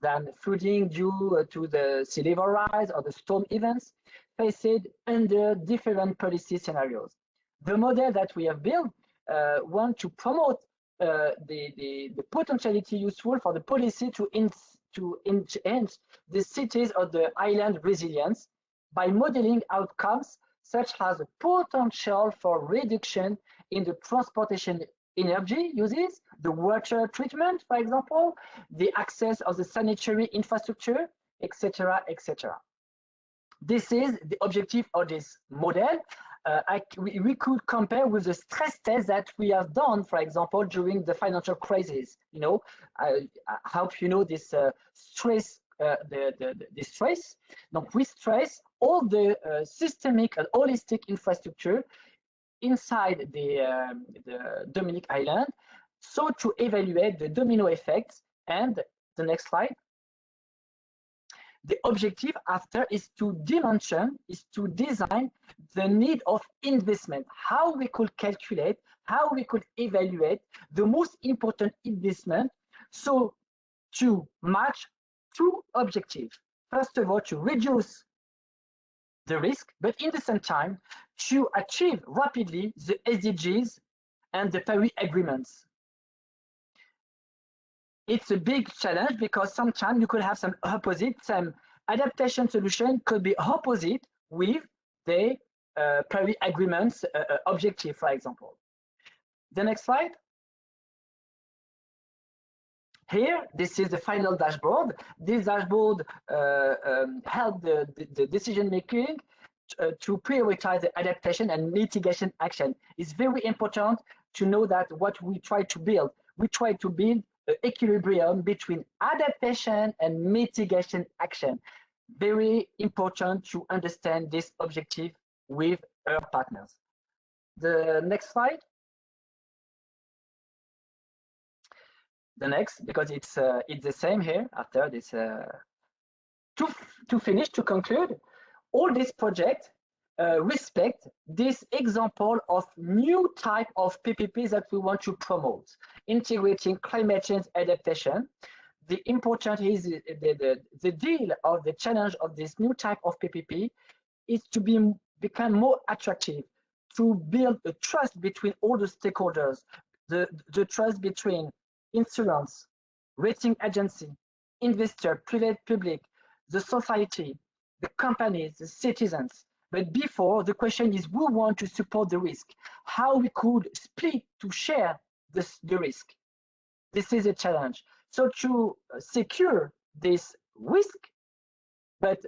Then flooding due to the sea level rise or the storm events faced under different policy scenarios. The model that we have built want to promote the potentiality useful for the policy to enhance the cities of the island resilience by modeling outcomes such as the potential for reduction in the transportation energy uses, the water treatment, for example, the access of the sanitary infrastructure, etc., etc. This is the objective of this model. We could compare with the stress test that we have done, for example, during the financial crisis. You know, I hope you know this stress, the stress. Donc, we stress all the systemic and holistic infrastructure inside the Dominic Island, so to evaluate the domino effects. And the next slide. The objective after is to dimension, is to design the need of investment, how we could calculate, how we could evaluate the most important investment So to match two objectives. First of all, to reduce the risk, but in the same time, to achieve rapidly the SDGs and the Paris agreements. It's a big challenge because sometimes you could have some adaptation solution could be opposite with the Paris agreements objective, for example. The next slide. Here, this is the final dashboard. This dashboard helps the decision making to prioritize the adaptation and mitigation action. It's very important to know that what we try to build an equilibrium between adaptation and mitigation action. Very important to understand this objective with our partners. The next slide. The next, because it's the same here after this. To finish, to conclude, all this project respect this example of new type of PPPs that we want to promote, integrating climate change adaptation. The important is the deal of the challenge of this new type of PPP is to become more attractive, to build a trust between all the stakeholders, the trust between insurance, rating agency, investor, private, public, the society, the companies, the citizens. But before, the question is who want to support the risk? How we could split to share the risk? This is a challenge. So to secure this risk, but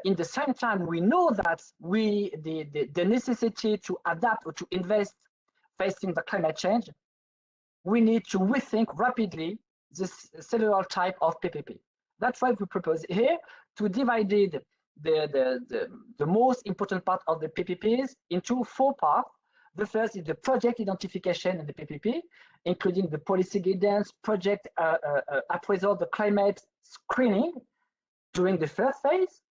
in the same time, we know that the necessity to adapt or to invest facing the climate change, we need to rethink rapidly this several type of PPP. That's why we propose here to divide the most important part of the PPPs into 4 parts. The first is the project identification in the PPP, including the policy guidance, project appraisal, the climate screening during the first phase.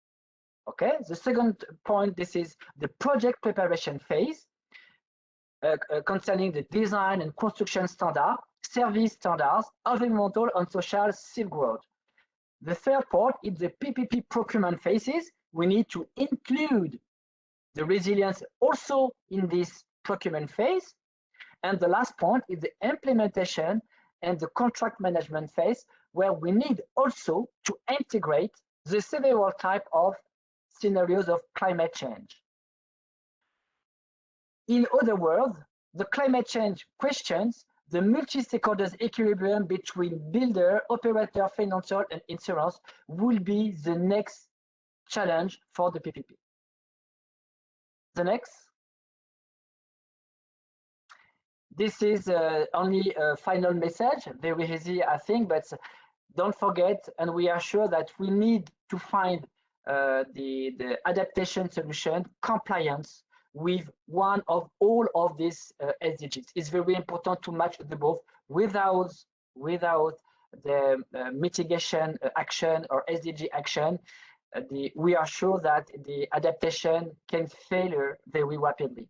Okay, the second point, this is the project preparation phase, concerning the design and construction standard, service standards, environmental and social safeguard. The third part is the PPP procurement phases. We need to include the resilience also in this procurement phase. And the last point is the implementation and the contract management phase, where we need also to integrate the several type of scenarios of climate change. In other words, the climate change questions the multi-stakeholders equilibrium between builder, operator, financial, and insurance will be the next challenge for the PPP. The next. This is only a final message, very easy, I think, but don't forget, and we are sure that we need to find the adaptation solution compliance with one of all of these SDGs. It's very important to match the both without the mitigation action or SDG action. We are sure that the adaptation can fail very rapidly.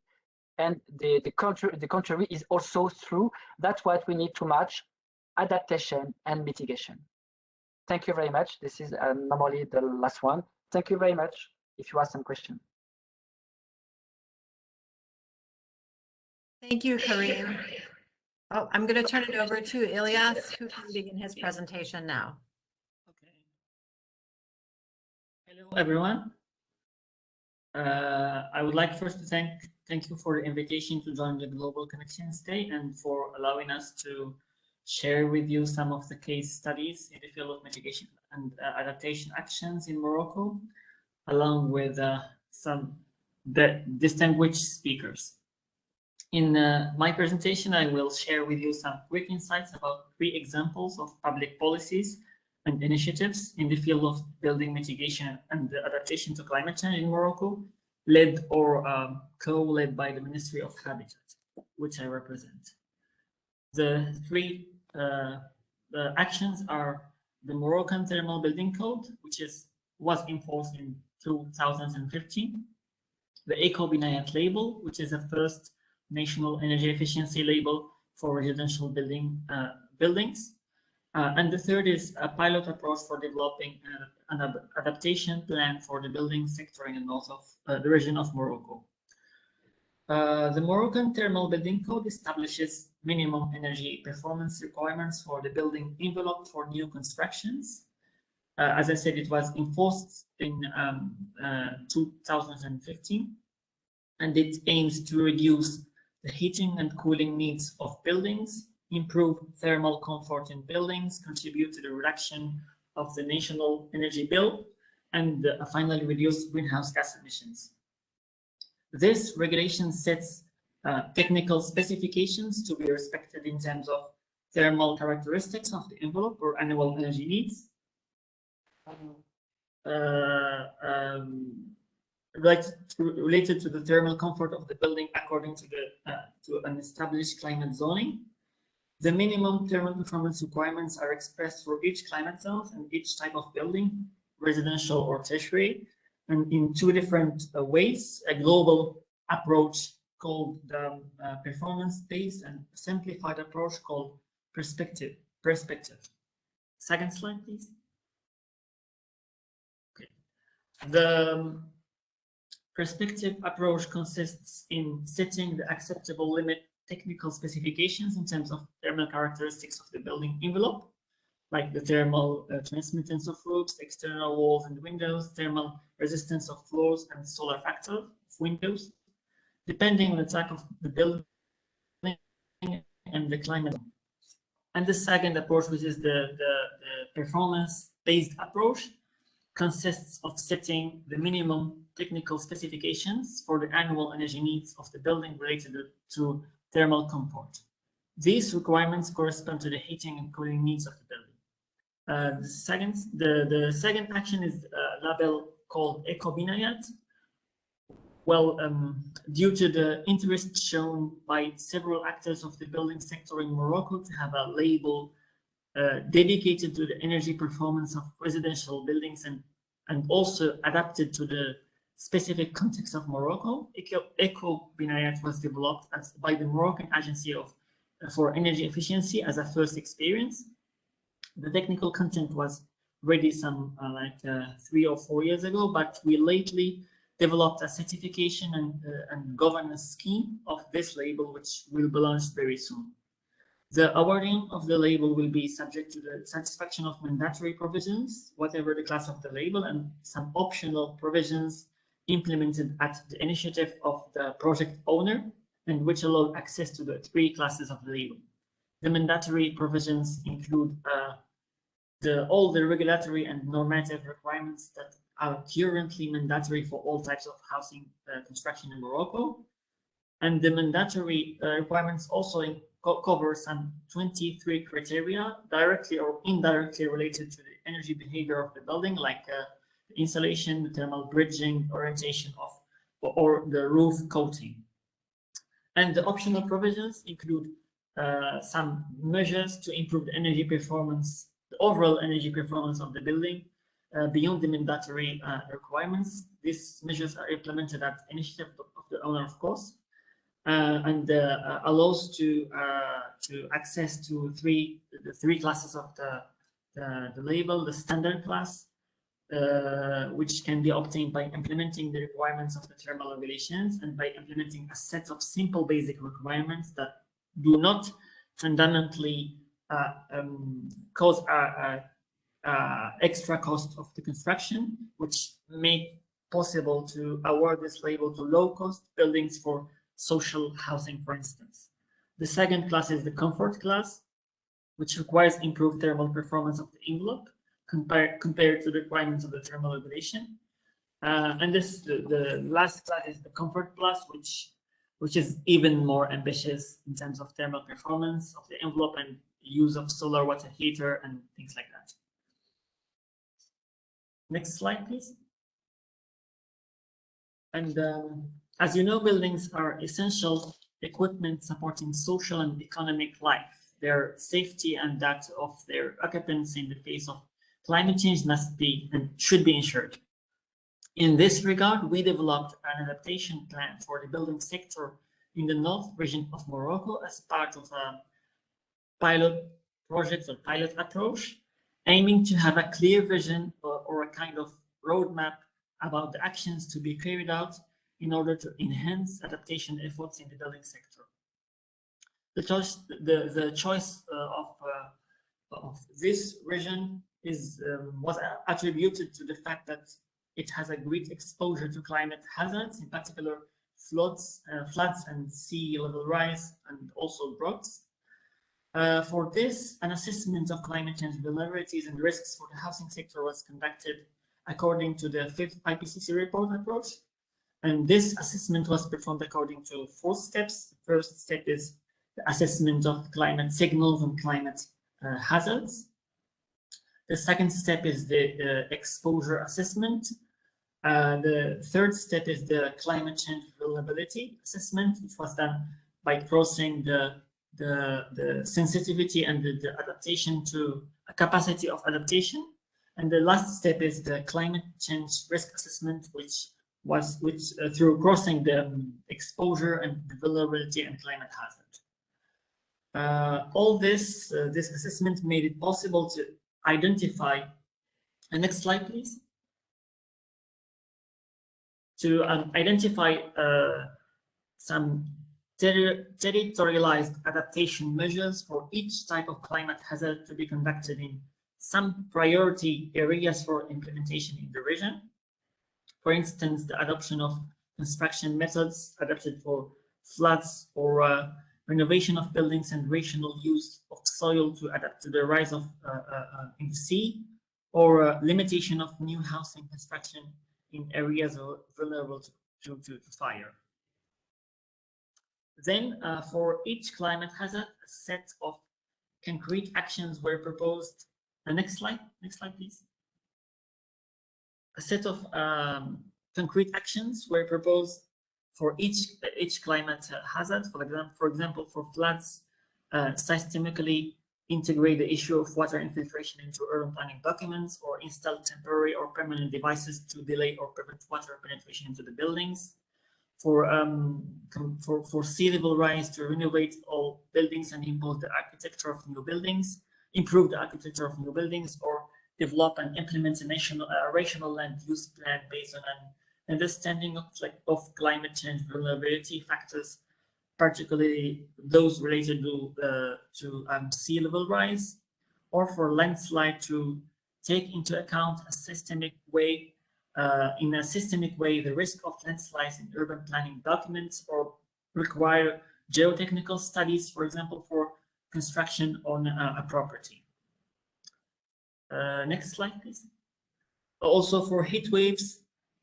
And the contrary is also true. That's what we need to match, adaptation and mitigation. Thank you very much. This is normally the last one. Thank you very much. If you have some questions. Thank you, Karim. Oh, I'm going to turn it over to Illyas, who can begin his presentation now. Okay. Hello, everyone. I would like first to thank you for the invitation to join the Global Connections Day and for allowing us to share with you some of the case studies in the field of mitigation and adaptation actions in Morocco, along with some distinguished speakers. In my presentation, I will share with you some quick insights about 3 examples of public policies and initiatives in the field of building mitigation and adaptation to climate change in Morocco, led or co-led by the Ministry of Habitat, which I represent. The 3 actions are the Moroccan Thermal Building Code, which was enforced in 2015, the Eco-Binayat label, which is the first national energy efficiency label for residential buildings, And the third is a pilot approach for developing an adaptation plan for the building sector in the north of the region of Morocco. The Moroccan Thermal Building Code establishes minimum energy performance requirements for the building envelope for new constructions. As I said, it was enforced in 2015, and it aims to reduce the heating and cooling needs of buildings, improve thermal comfort in buildings, contribute to the reduction of the national energy bill, and finally reduce greenhouse gas emissions. This regulation sets technical specifications to be respected in terms of thermal characteristics of the envelope or annual energy needs, related to the thermal comfort of the building according to an established climate zoning. The minimum thermal performance requirements are expressed for each climate zone and each type of building, residential or tertiary, and in two different ways: a global approach called the performance-based and simplified approach called perspective. Second slide, please. Okay. The perspective approach consists in setting the acceptable limit technical specifications in terms of thermal characteristics of the building envelope, like the thermal transmittance of roofs, external walls and windows, thermal resistance of floors, and solar factor of windows, depending on the type of the building and the climate. And the second approach, which is the performance-based approach, consists of setting the minimum technical specifications for the annual energy needs of the building related to thermal comfort. These requirements correspond to the heating and cooling needs of the building. The second action is a label called Ecobinayat. Well, due to the interest shown by several actors of the building sector in Morocco to have a label dedicated to the energy performance of residential buildings and also adapted to the specific context of Morocco, Ecobinayat was developed by the Moroccan Agency for Energy Efficiency as a first experience. The technical content was ready some 3 or 4 years ago, but we lately developed a certification and governance scheme of this label, which will be launched very soon. The awarding of the label will be subject to the satisfaction of mandatory provisions, whatever the class of the label, and some optional provisions implemented at the initiative of the project owner, and which allow access to the 3 classes of the label. The mandatory provisions include all the regulatory and normative requirements that are currently mandatory for all types of housing construction in Morocco. And the mandatory requirements also cover some 23 criteria directly or indirectly related to the energy behavior of the building, like the insulation, the thermal bridging, orientation of, or the roof coating. And the optional provisions include some measures to improve the energy performance, the overall energy performance of the building beyond the mandatory requirements. These measures are implemented at the initiative of the owner, of course, and allows to access to the three classes of the label: the standard class, which can be obtained by implementing the requirements of the thermal regulations and by implementing a set of simple basic requirements that do not fundamentally cause extra cost of the construction, which make possible to award this label to low-cost buildings for social housing, for instance. The second class is the comfort class, which requires improved thermal performance of the envelope compared to the requirements of the thermal regulation. And the last class is the comfort class, which is even more ambitious in terms of thermal performance of the envelope and use of solar water heater and things like that. Next slide, please. And as you know, buildings are essential equipment supporting social and economic life. Their safety and that of their occupants in the face of climate change must be and should be ensured. In this regard, we developed an adaptation plan for the building sector in the north region of Morocco as part of a pilot project or pilot approach, aiming to have a clear vision or a kind of roadmap about the actions to be carried out in order to enhance adaptation efforts in the building sector. The choice of this region was attributed to the fact that it has a great exposure to climate hazards, in particular floods and sea level rise, and also droughts. For this, an assessment of climate change vulnerabilities and risks for the housing sector was conducted according to the 5th IPCC report approach. And this assessment was performed according to 4 steps. The first step is the assessment of climate signals and climate hazards. The second step is the exposure assessment. The third step is the climate change vulnerability assessment, which was done by crossing the sensitivity and the adaptation to a capacity of adaptation. And the last step is the climate change risk assessment, which through crossing the exposure and the vulnerability and climate hazard. All this assessment made it possible to identify, and next slide please, to identify some territorialized adaptation measures for each type of climate hazard to be conducted in some priority areas for implementation in the region. For instance, the adoption of construction methods adapted for floods, or renovation of buildings and rational use of soil to adapt to the rise of in the sea, or limitation of new housing construction in areas vulnerable to fire. Then, for each climate hazard, a set of concrete actions were proposed. Next slide please. A set of concrete actions were proposed for each climate hazard. For example, for floods, systemically integrate the issue of water infiltration into urban planning documents, or install temporary or permanent devices to delay or prevent water penetration into the buildings. For sea level rise, to renovate all buildings and improve the architecture of new buildings, or develop and implement a rational land use plan based on an understanding of climate change vulnerability factors, particularly those related to sea level rise, or for landslide, to take into account in a systemic way the risk of landslides in urban planning documents, or require geotechnical studies, for example, for construction on a property. Next slide, please. Also for heat waves,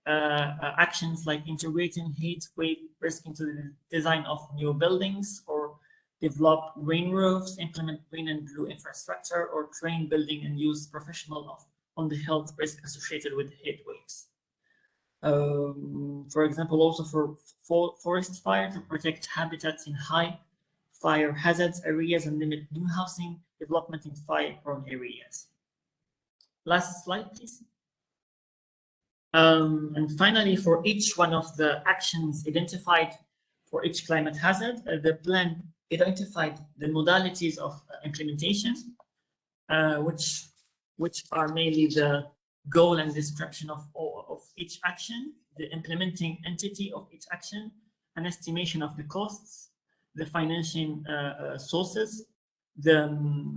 actions like integrating heat wave risk into the design of new buildings, or develop green roofs, implement green and blue infrastructure, or train building and use professionals on the health risk associated with heat waves. For example, also for forest fire, to protect habitats in high fire hazards areas and limit new housing development in fire-prone areas. Last slide, please. And finally, for each one of the actions identified for each climate hazard, the plan identified the modalities of implementation, which are mainly the goal and description of each action, the implementing entity of each action, an estimation of the costs, the financing sources, the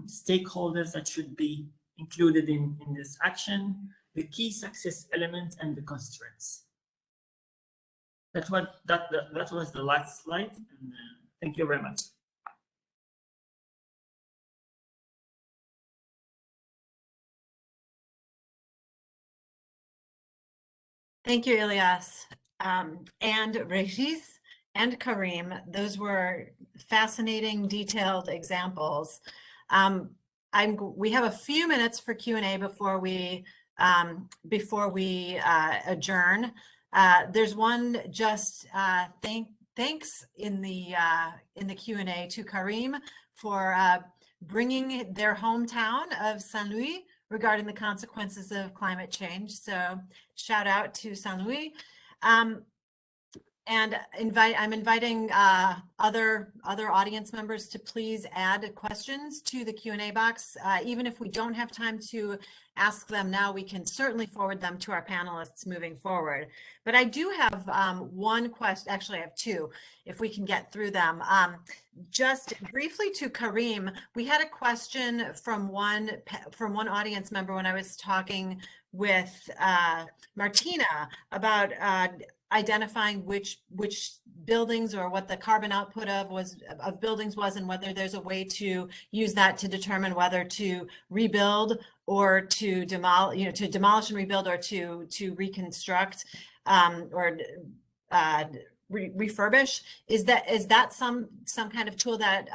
stakeholders that should be included in this action, the key success element, and the constraints. That was the last slide, and thank you very much. Thank you, Illyas, and Regis and Karim. Those were fascinating, detailed examples. We have a few minutes for Q&A before we adjourn. There's one just thanks in the Q&A to Karim for bringing their hometown of Saint Louis regarding the consequences of climate change. So shout out to Saint Louis. And I'm inviting other audience members to please add questions to the Q&A box. Even if we don't have time to ask them now, we can certainly forward them to our panelists moving forward. But I do have one question, actually I have two, if we can get through them. Just briefly to Karim, we had a question from one audience member when I was talking with Martina about identifying which buildings or what the carbon output of buildings was, and whether there's a way to use that to determine whether to rebuild or to demolish and rebuild, or to reconstruct or refurbish. Is that some kind of tool that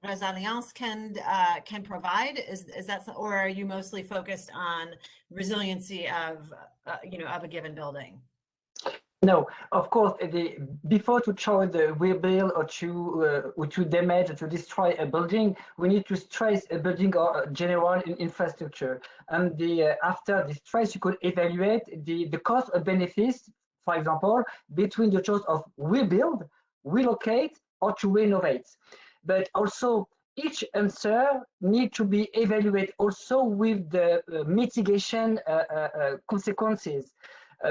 Resallience can provide? Is that, or are you mostly focused on resiliency of of a given building? No, of course, before to try the rebuild or to damage or to destroy a building, we need to stress a building or general infrastructure. And after the stress, you could evaluate the cost of benefits, for example, between the choice of rebuild, relocate, or to renovate. But also, each answer needs to be evaluated also with the mitigation consequences.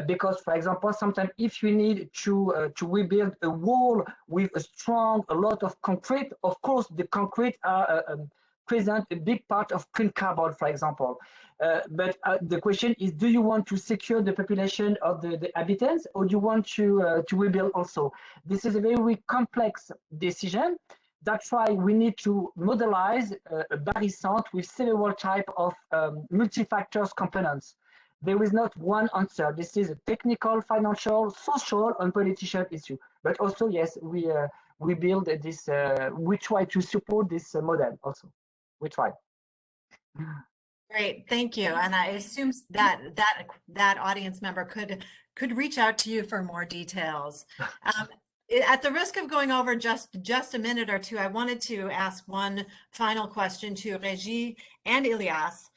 Because, for example, sometimes if you need to rebuild a wall with a lot of concrete, of course, the concrete present a big part of clean carbon, for example. But the question is, do you want to secure the population of the inhabitants, or do you want to rebuild also? This is a very complex decision. That's why we need to modelize a barycent with several types of multi-factors components. There is not one answer. This is a technical, financial, social, and political issue. But also, yes, we build this. We try to support this model. Also, we try. Great, thank you. And I assume that audience member could reach out to you for more details. At the risk of going over just a minute or two, I wanted to ask one final question to Regis and Illyas.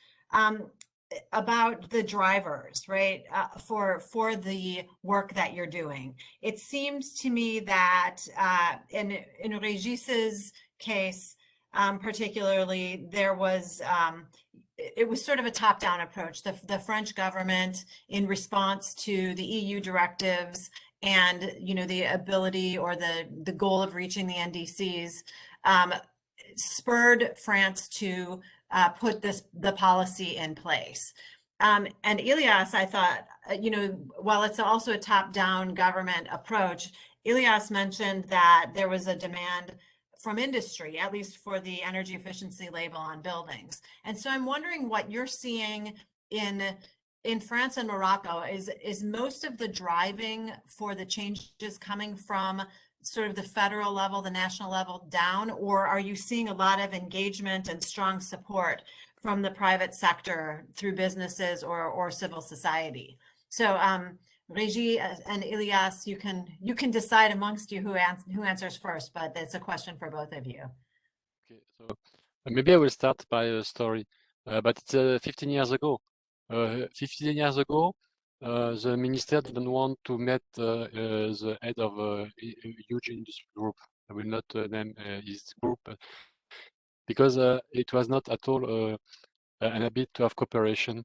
About the drivers, right, for the work that you're doing. It seems to me that in Regis's case, particularly, there was it was sort of a top-down approach. The French government, in response to the EU directives and the ability or the goal of reaching the NDCs, spurred France to put the policy in place. And Illyas, I thought, while it's also a top-down government approach, Illyas mentioned that there was a demand from industry, at least for the energy efficiency label on buildings. And so I'm wondering what you're seeing in France and Morocco. Is most of the driving for the changes coming from sort of the federal level, the national level down, or are you seeing a lot of engagement and strong support from the private sector through businesses or civil society? So Regis and Illyas, you can decide amongst you who answers first, but it's a question for both of you. Okay, so maybe I will start by a story, but it's 15 years ago. 15 years ago, the minister didn't want to meet the head of a huge industry group. I will not name his group, because it was not at all an habit to have cooperation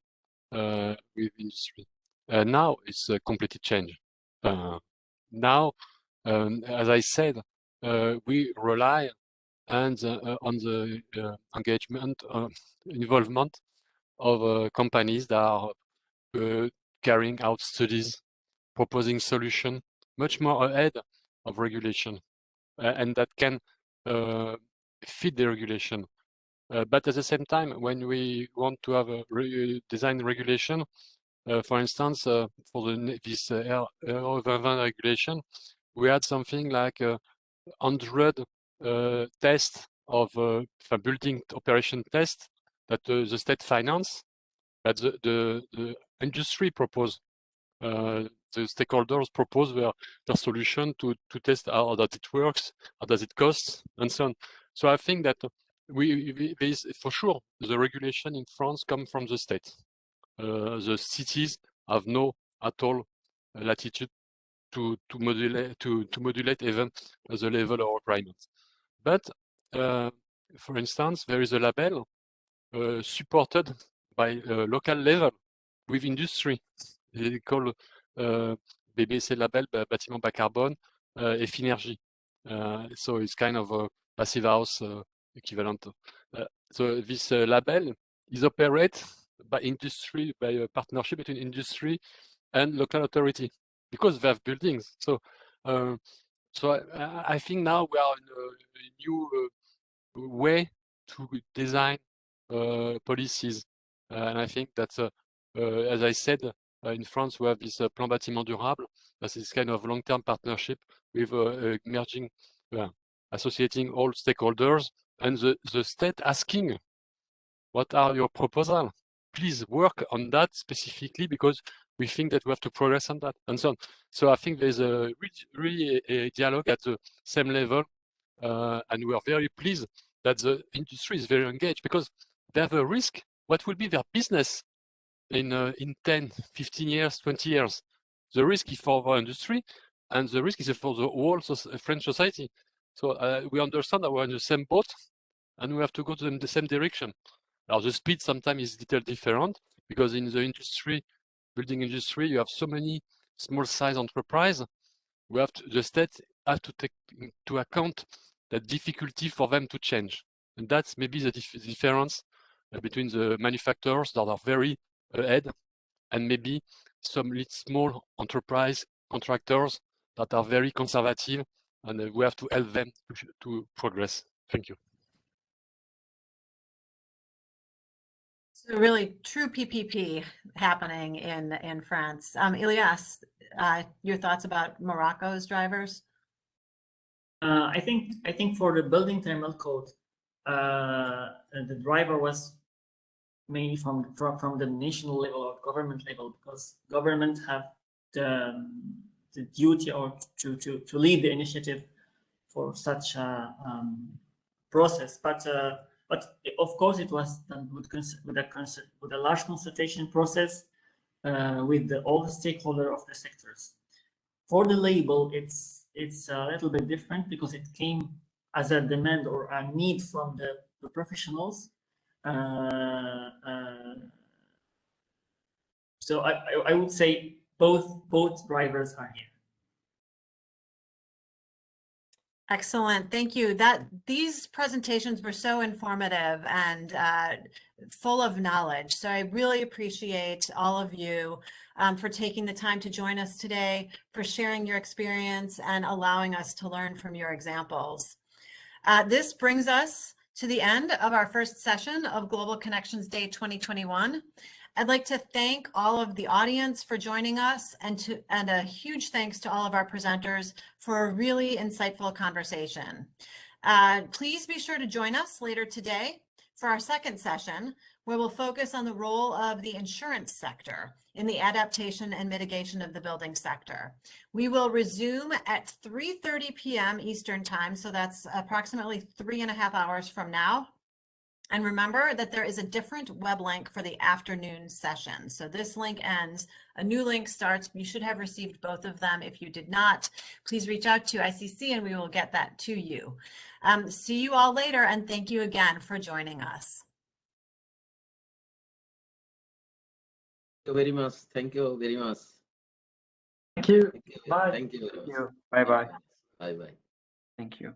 with industry. Now it's completely changed. Now, as I said, we rely on the engagement, involvement of companies that are carrying out studies, proposing solutions much more ahead of regulation, and that can fit the regulation. But at the same time, when we want to have a design regulation, for instance, for this air regulation, we had something like 100 tests of building operation tests that the state finance, that the industry proposed. The stakeholders propose their solution to test how does it works, how does it cost, and so on. So I think that for sure, the regulation in France come from the state. The cities have no at all latitude to modulate even the level of requirements. But for instance, there is a label supported by local level with industry. They call BBC label bâtiment bas carbone Effinergie. So it's kind of a passive house equivalent. So this label is operated by industry, by a partnership between industry and local authority, because they have buildings. So I think now we are in a new way to design policies. And I think that, as I said, in France, we have this Plan Bâtiment Durable. That's this kind of long-term partnership with merging, associating all stakeholders, and the state asking, what are your proposals? Please work on that specifically, because we think that we have to progress on that, and so on. So I think there's a really a dialogue at the same level, and we are very pleased that the industry is very engaged, because they have a risk. What will be their business in 10, 15 years, 20 years? The risk is for our industry, and the risk is for the whole French society. So we understand that we're in the same boat, and we have to go to the same direction. Now, the speed sometimes is a little different, because in the industry, building industry, you have so many small size enterprise. We have to, the state have to take into account the difficulty for them to change. And that's maybe the difference between the manufacturers that are very ahead and maybe some small enterprise contractors that are very conservative, and we have to help them to progress. Thank you. So really true PPP happening in France. Illyas, your thoughts about Morocco's drivers? I think for the building thermal code, the driver was mainly from the national level or government level, because government have the duty or to lead the initiative for such a process. But of course it was done with a large consultation process with all the stakeholders of the sectors. For the label, it's a little bit different, because it came as a demand or a need from the professionals. So I would say both drivers are here. Excellent, thank you. These presentations were so informative and full of knowledge. So I really appreciate all of you for taking the time to join us today, for sharing your experience and allowing us to learn from your examples. This brings us to the end of our first session of Global Connections Day 2021. I'd like to thank all of the audience for joining us, and a huge thanks to all of our presenters for a really insightful conversation. Please be sure to join us later today for our second session, where we'll focus on the role of the insurance sector in the adaptation and mitigation of the building sector. We will resume at 3:30 p.m. Eastern time, so that's approximately 3.5 hours from now. And remember that there is a different web link for the afternoon session. So this link ends, a new link starts. You should have received both of them. If you did not, please reach out to ICC and we will get that to you. See you all later, and thank you again for joining us. Thank you very much. Thank you very much. Thank you. Thank you. Bye. Thank you very much. Bye bye. Bye bye. Thank you.